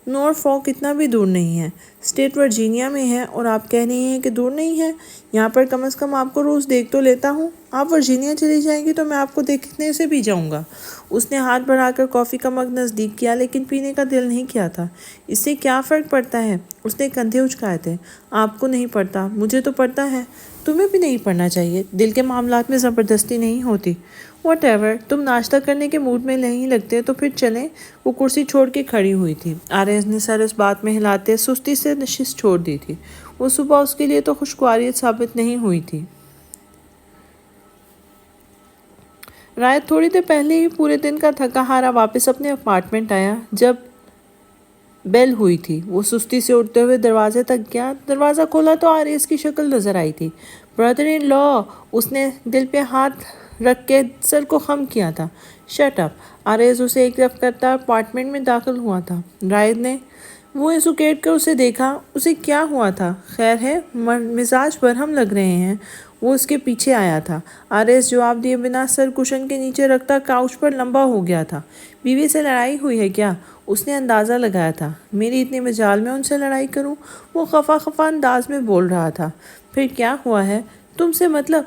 S1: نورفالک اتنا بھی دور نہیں ہے، اسٹیٹ ورجینیا میں ہے، اور آپ کہہ رہی ہیں کہ دور نہیں ہے؟ یہاں پر کم از کم آپ کو روز دیکھ تو لیتا ہوں۔ آپ ورجینیا چلی جائیں گی تو میں آپ کو دیکھنے سے بھی جاؤں گا۔ اس نے ہاتھ بڑھا کر کافی کا مگ نزدیک کیا، لیکن پینے کا دل نہیں کیا تھا۔ اس سے کیا فرق پڑتا ہے؟ اس نے کندھے اچکائے تھے۔ آپ کو نہیں پڑتا، مجھے تو پڑتا ہے۔ تمہیں بھی نہیں پڑھنا چاہیے، دل کے معاملات میں زبردستی نہیں ہوتی۔ واٹ ایور، تم ناشتہ کرنے کے موڈ میں نہیں لگتے تو پھر چلیں۔ وہ کرسی چھوڑ کے کھڑی ہوئی تھی۔ آریز نے سر اس بات میں ہلاتے سستی سے نشست چھوڑ دی تھی۔ وہ صبح اس کے لیے تو خوشگواریت ثابت نہیں ہوئی تھی۔ رائت تھوڑی دیر پہلے ہی پورے دن کا تھکا ہارا واپس اپنے اپارٹمنٹ آیا جب بیل ہوئی تھی۔ وہ سستی سے اٹھتے ہوئے دروازے تک گیا۔ دروازہ کھولا تو آریز کی شکل نظر آئی تھی۔ برادر ان لا! اس نے دل پہ ہاتھ رکھ کے سر کو خم کیا تھا۔ Shut up! آریز اسے ایک طرف کرتا اپارٹمنٹ میں داخل ہوا تھا۔ رائد نے منہ سکیڑ کر اسے دیکھا۔ اسے کیا ہوا تھا؟ خیر ہے؟ مزاج برہم لگ رہے ہیں۔ وہ اس کے پیچھے آیا تھا۔ آریز جواب دیے بنا سر کشن کے نیچے رکھتا کاؤچ پر لمبا ہو گیا تھا۔ بیوی سے لڑائی ہوئی ہے کیا؟ اس نے اندازہ لگایا تھا۔ میری اتنی مجال میں ان سے لڑائی کروں؟ وہ خفا خفا انداز میں بول رہا تھا۔ پھر کیا ہوا ہے؟ تم سے مطلب؟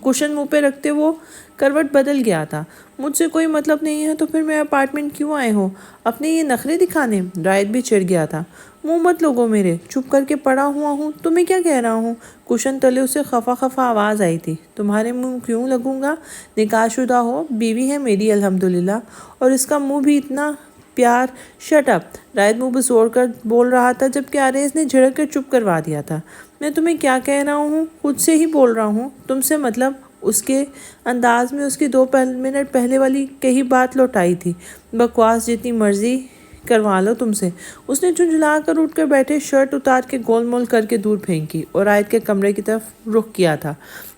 S1: کشن منہ پہ رکھتے وہ کروٹ بدل گیا تھا۔ مجھ سے کوئی مطلب نہیں ہے تو پھر میرے اپارٹمنٹ کیوں آئے ہو؟ اپنے یہ نخرے دکھانے؟ رائد بھی چڑھ گیا تھا۔ منہ مت لوگو میرے، چپ کر کے پڑا ہوا ہوں، تمہیں کیا کہہ رہا ہوں؟ کشن تلے اسے خفا خفا آواز آئی تھی۔ تمہارے منہ کیوں لگوں گا؟ نکاح شدہ ہو، بیوی ہے میری الحمدللہ، اور اس کا منہ بھی اتنا پیار۔ Shut up! رائد منہ بسوڑ کر بول رہا تھا جبکہ آریز نے جھڑک کر چپ کروا دیا تھا۔ میں تمہیں کیا کہہ رہا ہوں؟ خود سے ہی بول رہا ہوں۔ تم سے مطلب؟ اس کے انداز میں اس کی 2 منٹ پہلے والی کہی بات لوٹائی تھی۔ بکواس جتنی مرضی کروا لو تم سے۔ اس نے جھنجھلا کر اٹھ کر بیٹھے شرٹ اتار کے گول مول کر کے دور پھینکی اور رائد کے کمرے کی طرف رخ کیا تھا۔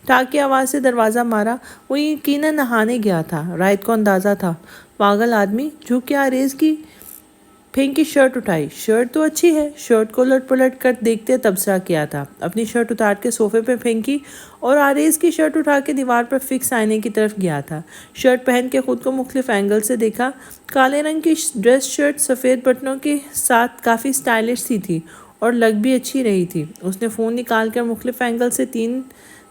S1: ٹھاک کی آواز سے دروازہ مارا۔ وہ یقیناً نہانے گیا تھا۔ رائد کو اندازہ تھا۔ پاگل آدمی! جھک کے آریز کی پھینکی شرٹ اٹھائی۔ شرٹ تو اچھی ہے۔ شرٹ کو الٹ پلٹ کر دیکھتے تبصرہ کیا تھا۔ اپنی شرٹ اتار کے صوفے پہ پھینکی اور آریز کی شرٹ اٹھا کے دیوار پر فکس آئینے کی طرف گیا تھا۔ شرٹ پہن کے خود کو مختلف اینگل سے دیکھا۔ کالے رنگ کی ڈریس شرٹ سفید بٹنوں کے ساتھ کافی سٹائلش سی تھی اور لگ بھی اچھی رہی تھی۔ اس نے فون نکال کر مختلف اینگل سے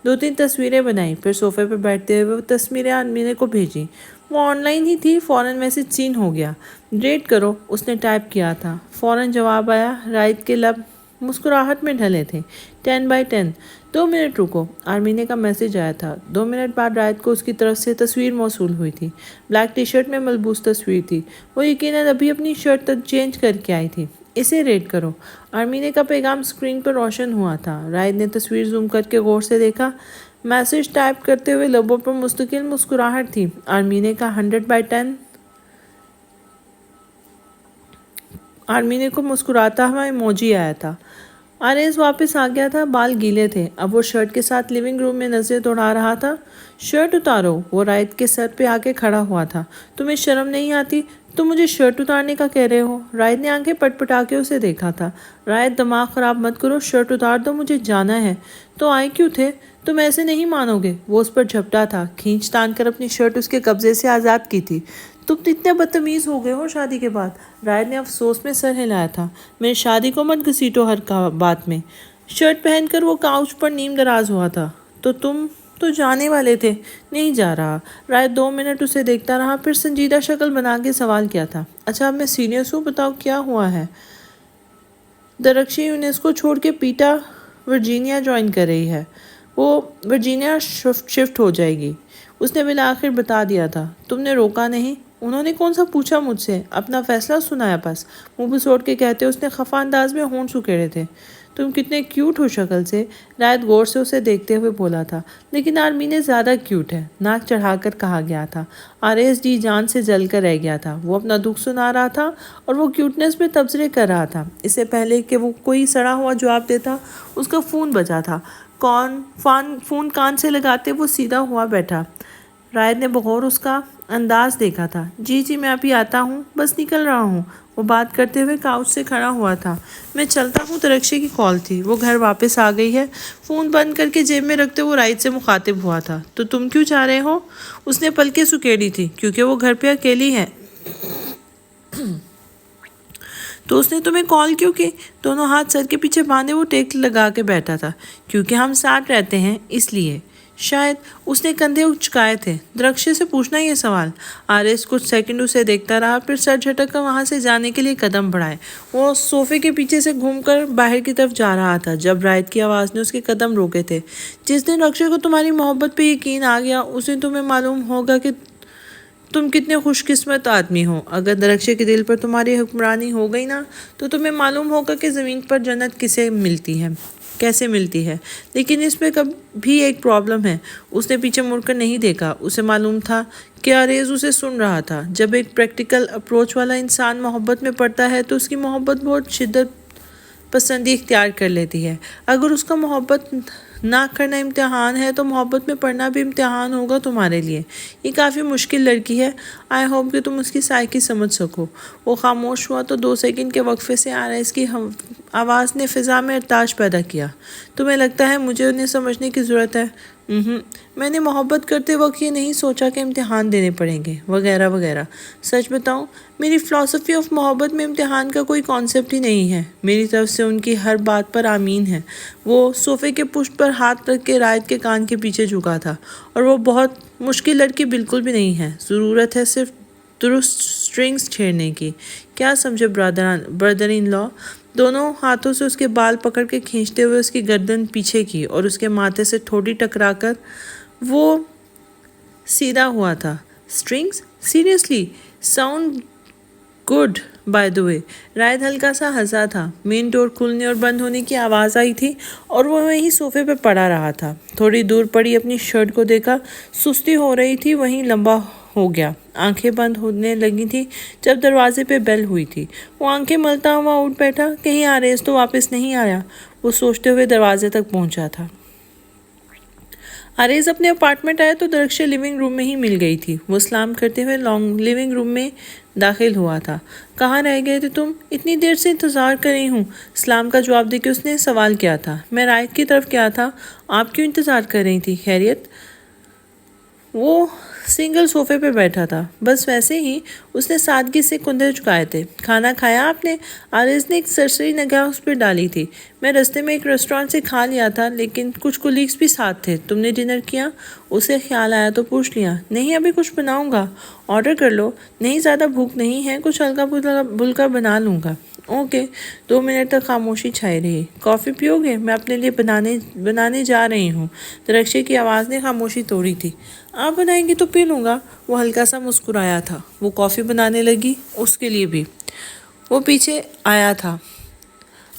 S1: 2-3 تصویریں بنائیں، پھر صوفے پہ بیٹھتے ہوئے وہ تصویریں آرمینے کو بھیجیں۔ وہ آن لائن ہی تھی۔ فوراً میسج سین ہو گیا۔ ڈیٹ کرو، اس نے ٹائپ کیا تھا۔ فوراً جواب آیا۔ رائد کے لب مسکراہٹ میں ڈھلے تھے۔ 10/10۔ 2 منٹ رکو، آرمینے کا میسج آیا تھا۔ 2 منٹ بعد رائد کو اس کی طرف سے تصویر موصول ہوئی تھی۔ بلیک ٹی شرٹ میں ملبوس تصویر تھی۔ وہ یقیناً ابھی اپنی شرٹ چینج کر کے آئی تھی۔ اسے ریٹ کرو۔ آرمینے کا پیغام اسکرین پر روشن ہوا تھا۔ رائد نے تصویر زوم کر کے غور سے دیکھا۔ میسج ٹائپ کرتے ہوئے لبوں پر مستقل مسکراہٹ تھی۔ آرمینے کا 100/10۔ آرمینے کو مسکراتا ہوا ایموجی آیا تھا۔ آریز واپس آ گیا تھا۔ بال گیلے تھے۔ اب وہ شرٹ کے ساتھ لیونگ روم میں نظریں دوڑا رہا تھا۔ شرٹ اتارو۔ وہ رائد کے سر پہ آ کے کھڑا ہوا تھا۔ تمہیں شرم نہیں آتی؟ تم مجھے شرٹ اتارنے کا کہہ رہے ہو؟ رائد نے آنکھیں پٹ پٹا کے اسے دیکھا تھا۔ رائد دماغ خراب مت کرو، شرٹ اتار دو، مجھے جانا ہے۔ تو آئے کیوں تھے؟ تم ایسے نہیں مانو گے۔ وہ اس پر جھپٹا تھا۔ کھینچ تان کر اپنی شرٹ اس کے قبضے سے آزاد کی تھی۔ تم اتنے بدتمیز ہو گئے ہو شادی کے بعد۔ رائد نے افسوس میں سر ہلایا تھا۔ میری شادی کو مت گھسیٹو ہر بات میں۔ شرٹ پہن کر وہ کاؤچ پر نیم دراز ہوا تھا۔ تو تم تو جانے والے تھے۔ نہیں جا رہا۔ رائد 2 منٹ اسے دیکھتا رہا، پھر سنجیدہ شکل بنا کے سوال کیا تھا۔ اچھا اب میں سیریس ہوں، بتاؤ کیا ہوا ہے؟ درخشی یونیسکو چھوڑ کے پیٹا ورجینیا جوائن کر رہی ہے۔ وہ ورجینیا شفٹ ہو جائے گی۔ اس نے بالآخر بتا دیا تھا۔ تم نے روکا نہیں؟ انہوں نے کون سا پوچھا مجھ سے؟ اپنا فیصلہ سنایا بس، منہ بسوڑ کے کہتے اس نے خفا انداز میں ہونٹ سکیڑے تھے۔ تم کتنے کیوٹ ہو شکل سے، رائد غور سے اسے دیکھتے ہوئے بولا تھا۔ لیکن آرمینے زیادہ کیوٹ ہے، ناک چڑھا کر کہا گیا تھا۔ آریز جی جان سے جل کر رہ گیا تھا۔ وہ اپنا دکھ سنا رہا تھا اور وہ کیوٹنس میں تبصرے کر رہا تھا۔ اس سے پہلے کہ وہ کوئی سڑا ہوا جواب دیتا، اس کا فون بجا تھا۔ فون کان سے لگاتے وہ سیدھا ہوا بیٹھا۔ رائد نے بغور اس کا انداز دیکھا تھا۔ جی میں ابھی آتا ہوں، بس نکل رہا ہوں۔ وہ بات کرتے ہوئے کاؤچ سے کھڑا ہوا تھا۔ میں چلتا ہوں، درخشے کی کال تھی، وہ گھر واپس آ گئی ہے۔ فون بند کر کے جیب میں رکھتے وہ رائد سے مخاطب ہوا تھا۔ تو تم کیوں چاہ رہے ہو؟ اس نے پلکیں سکیڑی تھی۔ کیونکہ وہ گھر پہ اکیلی ہے۔ تو اس نے تمہیں کال کیوں کی؟ دونوں ہاتھ سر کے پیچھے باندھے وہ ٹیک لگا کے بیٹھا تھا۔ کیونکہ ہم ساتھ رہتے ہیں اس لیے۔ شاید اس نے کندھے اچکائے تھے۔ درخشے سے پوچھنا یہ سوال۔ آرس کچھ سیکنڈ اسے دیکھتا رہا، پھر سر جھٹک کر وہاں سے جانے کے لیے قدم بڑھائے۔ وہ صوفے کے پیچھے سے گھوم کر باہر کی طرف جا رہا تھا جب رائد کی آواز نے اس کے قدم روکے تھے۔ جس دن رکشے کو تمہاری محبت پہ یقین آ گیا، اس دن تمہیں معلوم ہوگا کہ تم کتنے خوش قسمت آدمی ہو۔ اگر درخشے کے دل پر تمہاری حکمرانی ہو گئی نا، تو تمہیں معلوم ہوگا کہ زمین پر جنت کیسے ملتی ہے۔ لیکن اس میں کبھی ایک پرابلم ہے۔ اس نے پیچھے مڑ کر نہیں دیکھا۔ اسے معلوم تھا کہ آریز اسے سن رہا تھا۔ جب ایک پریکٹیکل اپروچ والا انسان محبت میں پڑتا ہے تو اس کی محبت بہت شدت پسندی اختیار کر لیتی ہے۔ اگر اس کا محبت نہ کرنا امتحان ہے تو محبت میں پڑنا بھی امتحان ہوگا تمہارے لیے۔ یہ کافی مشکل لڑکی ہے۔ آئی ہوپ کہ تم اس کی سائیکی سمجھ سکو۔ وہ خاموش ہوا تو 2 سیکنڈ کے وقفے سے آرائز کی آواز نے فضا میں ارتعاش پیدا کیا۔ تمہیں لگتا ہے مجھے انہیں سمجھنے کی ضرورت ہے؟ میں نے محبت کرتے وقت یہ نہیں سوچا کہ امتحان دینے پڑیں گے وغیرہ وغیرہ۔ سچ بتاؤں، میری فلسفی آف محبت میں امتحان کا کوئی کانسیپٹ ہی نہیں ہے۔ میری طرف سے ان کی ہر بات پر آمین ہے۔ وہ صوفے کے پشت پر ہاتھ رکھ کے رائد کے کان کے پیچھے جھکا تھا۔ اور وہ بہت مشکل لڑکی بالکل بھی نہیں ہے۔ ضرورت ہے صرف درست سٹرنگز چھیڑنے کی۔ کیا سمجھے بردر ان لا؟ دونوں ہاتھوں سے اس کے بال پکڑ کے کھینچتے ہوئے اس کی گردن پیچھے کی اور اس کے ماتھے سے ٹھوڑی ٹکرا کر وہ سیدھا ہوا تھا۔ Strings? Seriously? Sound good by the way. رائد ہلکا سا ہنسا تھا۔ مین ڈور کھلنے اور بند ہونے کی آواز آئی تھی اور وہ وہیں صوفے پہ پڑا رہا تھا۔ تھوڑی دور پڑی اپنی شرٹ کو دیکھا، سستی ہو رہی تھی، وہیں لمبا ہو گیا۔ آنکھیں بند ہونے لگی تھی جب دروازے پہ بیل ہوئی تھی۔ وہ آنکھیں ملتا ہوا اٹھ بیٹھا۔ کہیں آریز تو واپس نہیں آیا؟ وہ سوچتے ہوئے دروازے تک پہنچا تھا۔ آریز اپنے اپارٹمنٹ آیا تو درخشے لیونگ روم میں ہی مل گئی تھی۔ وہ سلام کرتے ہوئے لیونگ روم میں داخل ہوا تھا۔ کہاں رہ گئے تھے تم؟ اتنی دیر سے انتظار کر رہی ہوں۔ سلام کا جواب دے کے اس نے سوال کیا تھا۔ میں رائد کی طرف گیا تھا۔ آپ کیوں انتظار کر رہی تھی؟ خیریت؟ وہ سنگل صوفے پہ بیٹھا تھا۔ بس ویسے ہی۔ اس نے سادگی سے کندھے جھکائے تھے۔ کھانا کھایا آپ نے؟ آرز نے ایک سرسری نگاہ اس پہ ڈالی تھی۔ میں رستے میں ایک ریسٹورانٹ سے کھا لیا تھا، لیکن کچھ کولیگز بھی ساتھ تھے۔ تم نے ڈنر کیا؟ اسے خیال آیا تو پوچھ لیا۔ نہیں، ابھی کچھ بناؤں گا۔ آرڈر کر لو۔ نہیں، زیادہ بھوک نہیں ہے، کچھ ہلکا پھلکا بنا لوں گا۔ اوکے۔ 2 منٹ تک خاموشی چھائی رہی۔ کافی پیو گے؟ میں اپنے لیے بنانے جا رہی ہوں۔ درخشے کی آواز نے خاموشی توڑی تھی۔ آپ بنائیں گی تو پی لوں گا۔ وہ ہلکا سا مسکرایا تھا۔ وہ کافی بنانے لگی، اس کے لیے بھی۔ وہ پیچھے آیا تھا۔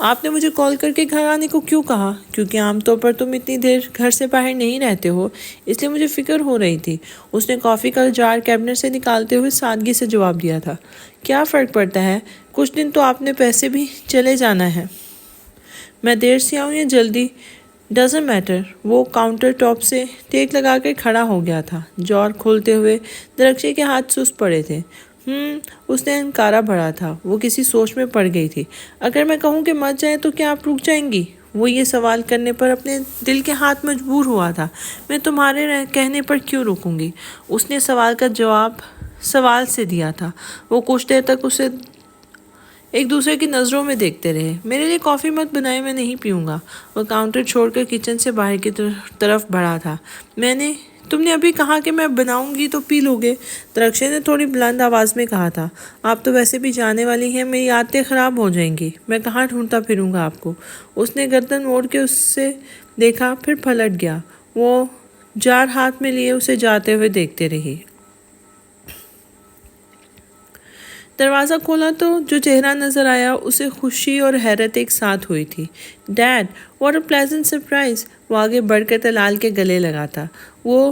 S1: آپ نے مجھے کال کر کے گھر آنے کو کیوں کہا؟ کیونکہ عام طور پر تم اتنی دیر گھر سے باہر نہیں رہتے ہو، اس لیے مجھے فکر ہو رہی تھی۔ اس نے کافی کا جار کیبنٹ سے نکالتے ہوئے سادگی سے جواب دیا تھا۔ کیا فرق پڑتا ہے؟ کچھ دن تو آپ نے پیسے بھی چلے جانا ہے۔ میں دیر سے آؤں یا جلدی، ڈزنٹ میٹر۔ وہ کاؤنٹر ٹاپ سے ٹیک لگا کر کھڑا ہو گیا تھا۔ جار کھولتے ہوئے درخشے کے ہاتھ سست پڑے تھے۔ اس نے انکارا بھرا تھا۔ وہ کسی سوچ میں پڑ گئی تھی۔ اگر میں کہوں کہ مت جائیں تو کیا آپ رک جائیں گی؟ وہ یہ سوال کرنے پر اپنے دل کے ہاتھ مجبور ہوا تھا۔ میں تمہارے کہنے پر کیوں رکوں گی؟ اس نے سوال کا جواب سوال سے دیا تھا۔ وہ کچھ دیر تک اسے ایک دوسرے کی نظروں میں دیکھتے رہے۔ میرے لیے کافی مت بنائے، میں نہیں پیوں گا۔ وہ کاؤنٹر چھوڑ کر کچن سے باہر کی طرف بڑھا تھا۔ تم نے ابھی کہا کہ میں بناؤں گی تو پی لو گے، درخشے نے تھوڑی بلند آواز میں کہا تھا۔ آپ تو ویسے بھی جانے والی ہیں، میری عادتیں خراب ہو جائیں گی۔ میں کہاں ڈھونڈتا پھروں گا آپ کو؟ اس نے گردن موڑ کے اس سے دیکھا، پھر پلٹ گیا۔ وہ جار ہاتھ میں لیے اسے جاتے ہوئے دیکھتے رہی۔ دروازہ کھولا تو جو چہرہ نظر آیا اسے خوشی اور حیرت ایک ساتھ ہوئی تھی۔ Dad, what a pleasant surprise. وہ آگے بڑھ کر طلال کے گلے لگا تھا۔ وہ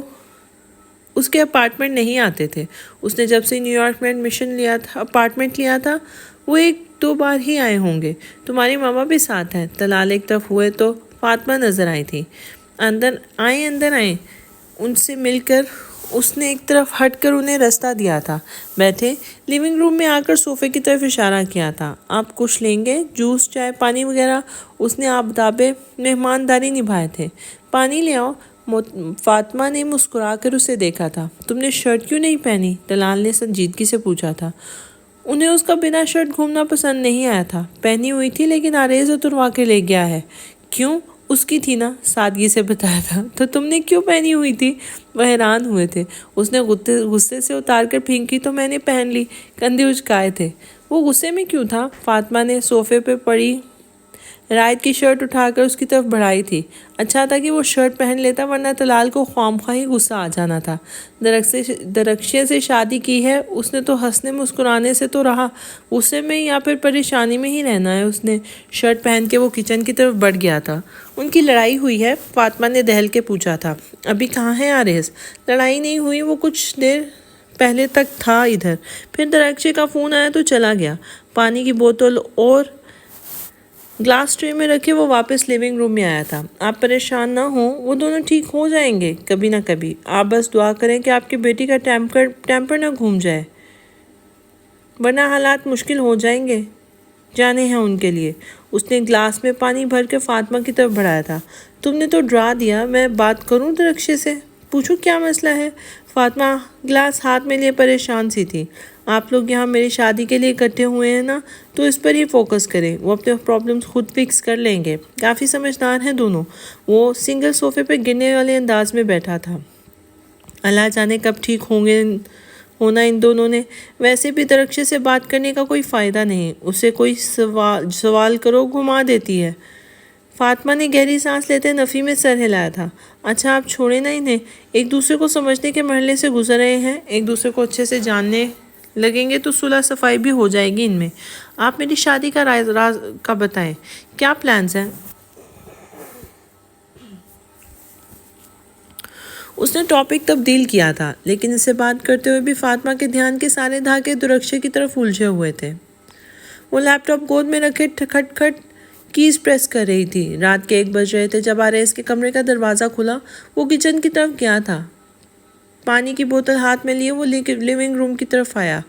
S1: اس کے اپارٹمنٹ نہیں آتے تھے۔ اس نے جب سے نیو یارک میں اپارٹمنٹ لیا تھا وہ 1-2 بار ہی آئے ہوں گے۔ تمہاری ماما بھی ساتھ ہیں؟ طلال ایک طرف ہوئے تو فاطمہ نظر آئی تھی۔ اندر آئیں۔ ان سے مل کر اس نے ایک طرف ہٹ کر انہیں راستہ دیا تھا۔ بیٹھے۔ لیونگ روم میں آ کر صوفے کی طرف اشارہ کیا تھا۔ آپ کچھ لیں گے؟ جوس، چائے، پانی وغیرہ؟ اس نے آدابِ مہمانداری نبھائے تھے۔ پانی لے آؤ۔ فاطمہ نے مسکرا کر اسے دیکھا تھا۔ تم نے شرٹ کیوں نہیں پہنی؟ دلال نے سنجیدگی سے پوچھا تھا۔ انہیں اس کا بنا شرٹ گھومنا پسند نہیں آیا تھا۔ پہنی ہوئی تھی لیکن عارض اتروا کے لے گیا ہے۔ کیوں؟ اس کی تھی نا، سادگی سے بتایا تھا۔ تو تم نے کیوں پہنی ہوئی تھی؟ وہ حیران ہوئے تھے۔ اس نے غصے سے اتار کر پھینکی تو میں نے پہن لی۔ کندھے اچکائے تھے۔ وہ غصے میں کیوں تھا؟ فاطمہ نے صوفے پہ پڑی رائت کی شرٹ اٹھا کر اس کی طرف بڑھائی تھی۔ اچھا تھا کہ وہ شرٹ پہن لیتا، ورنہ طلال کو خواہ ہی غصہ آ جانا تھا۔ درخشے سے شادی کی ہے اس نے تو ہنسنے مسکرانے سے تو رہا، غصے میں یا پھر پریشانی میں ہی رہنا ہے اس نے۔ شرٹ پہن کے وہ کچن کی طرف بڑھ گیا تھا۔ ان کی لڑائی ہوئی ہے؟ فاطمہ نے دہل کے پوچھا تھا۔ ابھی کہاں ہے عارض؟ لڑائی نہیں ہوئی، وہ کچھ دیر پہلے تک تھا ادھر، پھر درخشے کا فون آیا تو چلا گیا۔ پانی کی بوتل اور گلاس ٹرے میں رکھے وہ واپس لیونگ روم میں آیا تھا۔ آپ پریشان نہ ہوں، وہ دونوں ٹھیک ہو جائیں گے کبھی نہ کبھی۔ آپ بس دعا کریں کہ آپ کی بیٹی کا ٹیمپر نہ گھوم جائے، ورنہ حالات مشکل ہو جائیں گے، جانے ہیں ان کے لیے۔ اس نے گلاس میں پانی بھر کے فاطمہ کی طرف بڑھایا تھا۔ تم نے تو ڈرا دیا، میں بات کروں درخشے سے؟ پوچھو کیا مسئلہ ہے؟ فاطمہ گلاس ہاتھ میں لیے پریشان سی تھی۔ آپ لوگ یہاں میری شادی کے لیے اکٹھے ہوئے ہیں نا، تو اس پر ہی فوکس کریں۔ وہ اپنے پرابلمز خود فکس کر لیں گے۔ کافی سمجھدار ہیں دونوں۔ وہ سنگل صوفے پہ گرنے والے انداز میں بیٹھا تھا۔ اللہ جانے کب ٹھیک ہونا ان دونوں نے۔ ویسے بھی درخشے سے بات کرنے کا کوئی فائدہ نہیں، اسے کوئی سوال کرو گھما دیتی ہے۔ فاطمہ نے گہری سانس لیتے نفی میں سر ہلایا تھا۔ اچھا آپ چھوڑیں نا انہیں، ایک دوسرے کو سمجھنے کے مرحلے سے گزر رہے ہیں، ایک دوسرے کو اچھے سے جاننے لگیں گے تو صلح صفائی بھی ہو جائے گی ان میں۔ آپ میری شادی کا راز کا بتائیں، کیا پلانز ہیں؟ اس نے ٹاپک تبدیل کیا تھا، لیکن اسے بات کرتے ہوئے بھی فاطمہ کے دھیان کے سارے دھاگے درخشے کی طرف الجھے ہوئے تھے۔ وہ لیپ ٹاپ گود میں رکھے کھٹ کھٹ کیز پریس کر رہی تھی۔ رات کے 1 بج رہے تھے جب عارض کے کمرے کا دروازہ کھلا۔ وہ کچن کی طرف گیا تھا۔ پانی کی بوتل ہاتھ میں لیے وہ لیونگ روم کی طرف آیا۔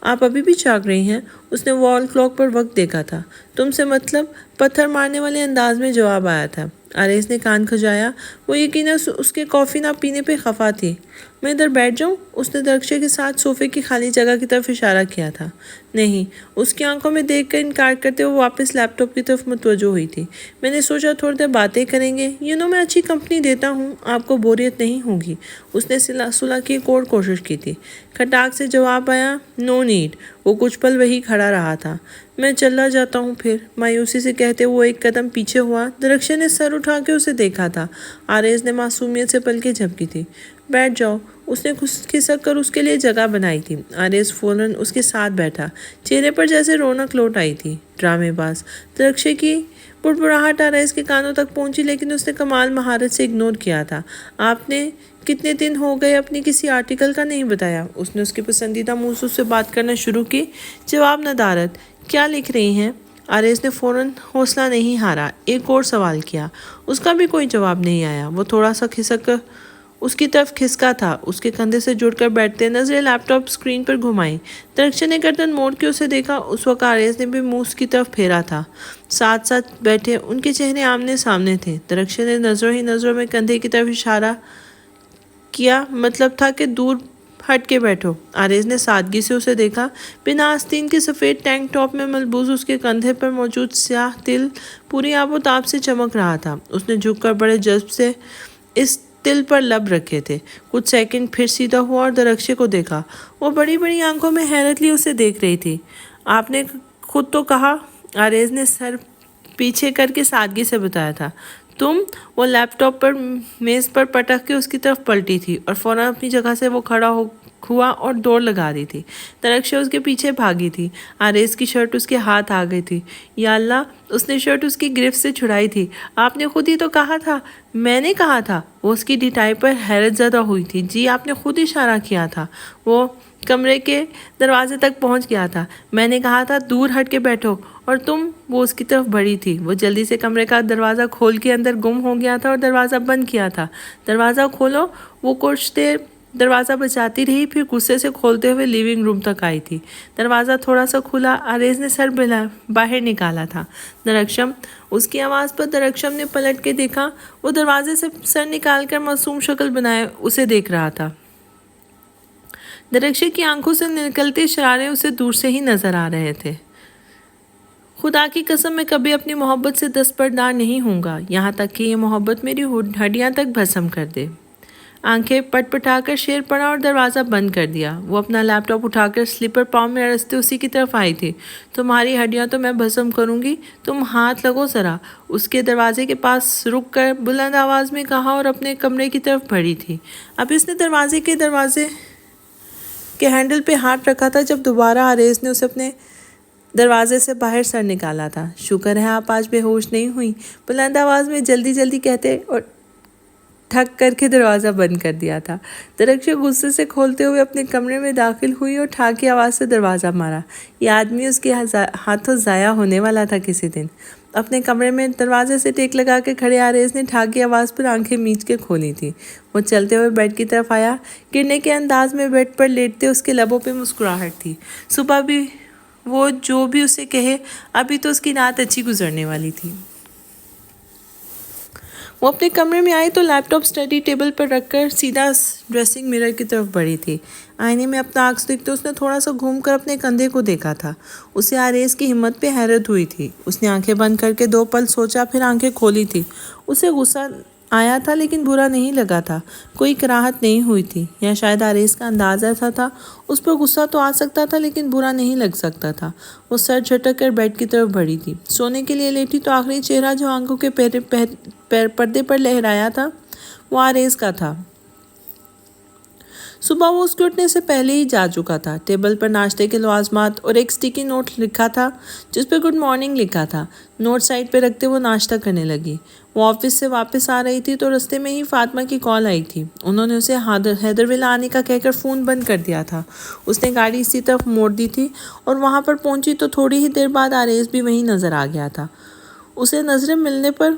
S1: آپ ابھی بھی جاگ رہی ہیں؟ اس نے وال کلاک پر وقت دیکھا تھا۔ تم سے مطلب؟ پتھر مارنے والے انداز میں جواب آیا تھا۔ عارض نے کان کھجایا۔ وہ یقیناً اس کے کافی نہ پینے پہ خفا تھی۔ میں ادھر بیٹھ جاؤں؟ اس نے درخشے کے ساتھ صوفے کی خالی جگہ کی طرف اشارہ کیا تھا۔ نہیں، اس کی آنکھوں میں دیکھ کر انکار کرتے ہوئے واپس لیپ ٹاپ کی طرف متوجہ ہوئی تھی۔ میں نے سوچا تھوڑی دیر باتیں کریں گے، میں اچھی کمپنی دیتا ہوں، آپ کو بوریت نہیں ہوگی۔ اس نے صلح کی ایک اور کوشش کی تھی۔ کھٹاک سے جواب آیا، نو نیڈ۔ وہ کچھ پل وہی کھڑا رہا تھا۔ میں چلا جاتا ہوں پھر، مایوسی سے کہتے ہوئے ایک قدم پیچھے ہوا۔ درخشے نے سر اٹھا کے اسے دیکھا تھا۔ عارض نے معصومیت سے پلکیں جھپکی تھی۔ بیٹھ جاؤ۔ اس نے کھسک کر اس کے لیے جگہ بنائی تھی۔ عارض فوراً اس کے ساتھ بیٹھا۔ چہرے پر جیسے رونق لوٹ آئی تھی۔ ڈرامے باز۔ درخشے کی بڑبڑاہٹ عارض کے کانوں تک پہنچی، لیکن اس نے کمال مہارت سے اگنور کیا تھا۔ آپ نے کتنے دن ہو گئے اپنی کسی آرٹیکل کا نہیں بتایا؟ اس نے اس کے پسندیدہ موضوع سے بات کرنا شروع کی۔ جواب ندارت۔ کیا لکھ رہی ہیں؟ عارض نے فوراً حوصلہ نہیں ہارا، ایک اور سوال کیا۔ اس کا بھی کوئی جواب نہیں آیا۔ وہ تھوڑا سا کھسک اس کی طرف کھسکا تھا۔ اس کے کندھے سے جڑ کر بیٹھتے نظریں لیپ ٹاپ اسکرین پر گھمائیں۔ درخشے نے گردن موڑ کے اسے دیکھا۔ اس وقت عارض نے بھی منہ اس کی طرف پھیرا تھا۔ ساتھ ساتھ بیٹھے ان کے چہرے آمنے سامنے تھے۔ درخشے نے نظروں ہی نظروں میں کندھے کی طرف اشارہ کیا، مطلب تھا کہ دور ہٹ کے بیٹھو۔ عارض نے سادگی سے اسے دیکھا۔ بنا آستین کے سفید ٹینک ٹاپ میں ملبوس اس کے کندھے پر موجود سیاہ تل پوری آب و تاب سے چمک رہا تھا۔ اس نے جھک کر بڑے جذب سے اس تل پر لب رکھے تھے۔ کچھ سیکنڈ پھر سیدھا ہوا اور درخشے کو دیکھا۔ وہ بڑی بڑی آنکھوں میں حیرت لیے اسے دیکھ رہی تھی۔ آپ نے خود تو کہا، عارض نے سر پیچھے کر کے سادگی سے بتایا تھا۔ تم؟ وہ لیپ ٹاپ پر میز پر پٹک کے اس کی طرف پلٹی تھی اور فوراً اپنی جگہ سے وہ کھڑا ہوا اور دوڑ لگا رہی تھی۔ درخشے اس کے پیچھے بھاگی تھی۔ عارض کی شرٹ اس کے ہاتھ آ گئی تھی۔ یا اللہ! اس نے شرٹ اس کی گرفت سے چھڑائی تھی۔ آپ نے خود ہی تو کہا تھا۔ میں نے کہا تھا؟ وہ اس کی ڈٹائی پر حیرت زدہ ہوئی تھی۔ جی آپ نے خود اشارہ کیا تھا۔ وہ کمرے کے دروازے تک پہنچ گیا تھا۔ میں نے کہا تھا دور ہٹ کے بیٹھو اور تم وہ اس کی طرف بڑھی تھی۔ وہ جلدی سے کمرے کا دروازہ کھول کے اندر گم ہو گیا تھا اور دروازہ بند کیا تھا۔ دروازہ کھولو۔ وہ کچھ دیر دروازہ بچاتی رہی، پھر غصے سے کھولتے ہوئے لیونگ روم تک آئی تھی۔ دروازہ تھوڑا سا کھلا، آریز نے سر باہر نکالا تھا۔ درخشم، اس کی آواز پر درخشم نے پلٹ کے دیکھا۔ وہ دروازے سے سر نکال کر معصوم شکل بنائے اسے دیکھ رہا تھا۔ درخشے کی آنکھوں سے نکلتے شرارے اسے دور سے ہی نظر آ رہے تھے۔ خدا کی قسم میں کبھی اپنی محبت سے دستبردار نہیں ہوں گا، یہاں تک کہ یہ محبت میری ہڈیاں تک بھسم کر دے۔ آنکھیں پٹ پٹا کر شیر پڑا اور دروازہ بند کر دیا۔ وہ اپنا لیپ ٹاپ اٹھا کر سلیپر پاؤں میں رستے اسی کی طرف آئی تھی۔ تمہاری ہڈیاں تو میں بھسم کروں گی، تم ہاتھ لگو ذرا، اس کے دروازے کے پاس رک کر بلند آواز میں کہا اور اپنے کمرے کی طرف بڑھی تھی۔ اب اس نے دروازے کے ہینڈل پہ ہاتھ رکھا تھا جب دوبارہ آریز نے اسے اپنے دروازے سے باہر سر نکالا تھا۔ شکر ہے آپ آج بے ہوش نہیں ہوئی، بلند آواز میں جلدی جلدی کہتے اور ٹھک کر کے دروازہ بند کر دیا تھا۔ درخشے غصے سے کھولتے ہوئے اپنے کمرے میں داخل ہوئی اور ٹھاکی آواز سے دروازہ مارا۔ یہ آدمی اس کے ہاتھوں ضائع ہونے والا تھا کسی دن۔ اپنے کمرے میں دروازے سے ٹیک لگا کے کھڑے آریز نے ٹھاکی آواز پر آنکھیں میچ کے کھولی تھی۔ وہ چلتے ہوئے بیڈ کی طرف آیا۔ گرنے کے انداز میں بیڈ پر لیٹتے اس کے لبوں پہ مسکراہٹ تھی۔ صبح بھی وہ جو بھی اسے کہے، ابھی تو اس کی رات اچھی گزرنے والی تھی۔ وہ اپنے کمرے میں آئی تو لیپ ٹاپ اسٹڈی ٹیبل پر رکھ کر سیدھا ڈریسنگ مرر کی طرف بڑھی تھی۔ آئینے میں اپنا عکس دیکھتے اس نے تھوڑا سا گھوم کر اپنے کندھے کو دیکھا تھا۔ اسے آریز کی ہمت پہ حیرت ہوئی تھی۔ اس نے آنکھیں بند کر کے 2 پل سوچا، پھر آنکھیں کھولی تھی۔ اسے غصہ آیا تھا لیکن برا نہیں لگا تھا، کوئی کراہت نہیں ہوئی تھی، یا شاید آریز کا انداز ایسا تھا۔ اس پر غصہ تو آ سکتا تھا لیکن برا نہیں لگ سکتا تھا۔ وہ سر جھٹک کر بیڈ کی طرف بڑھی تھی۔ سونے کے لیے لیٹی تو آخری چہرہ جو آنکھوں کے پردے پر لہرایا تھا وہ آریز کا تھا۔ صبح وہ اس کے اٹھنے سے پہلے ہی جا چکا تھا۔ ٹیبل پر ناشتے کے لوازمات اور ایک سٹیکی نوٹ لکھا تھا جس پہ گڈ مارننگ لکھا تھا۔ نوٹ سائڈ پہ رکھتے وہ ناشتہ کرنے لگی۔ وہ آفس سے واپس آ رہی تھی تو رستے میں ہی فاطمہ کی کال آئی تھی۔ انہوں نے اسے حیدر ولا آنے کا کہہ کر فون بند کر دیا تھا۔ اس نے گاڑی اسی طرف موڑ دی تھی اور وہاں پر پہنچی تو تھوڑی ہی دیر بعد آریز بھی وہیں نظر آ گیا تھا۔ اسے نظریں ملنے پر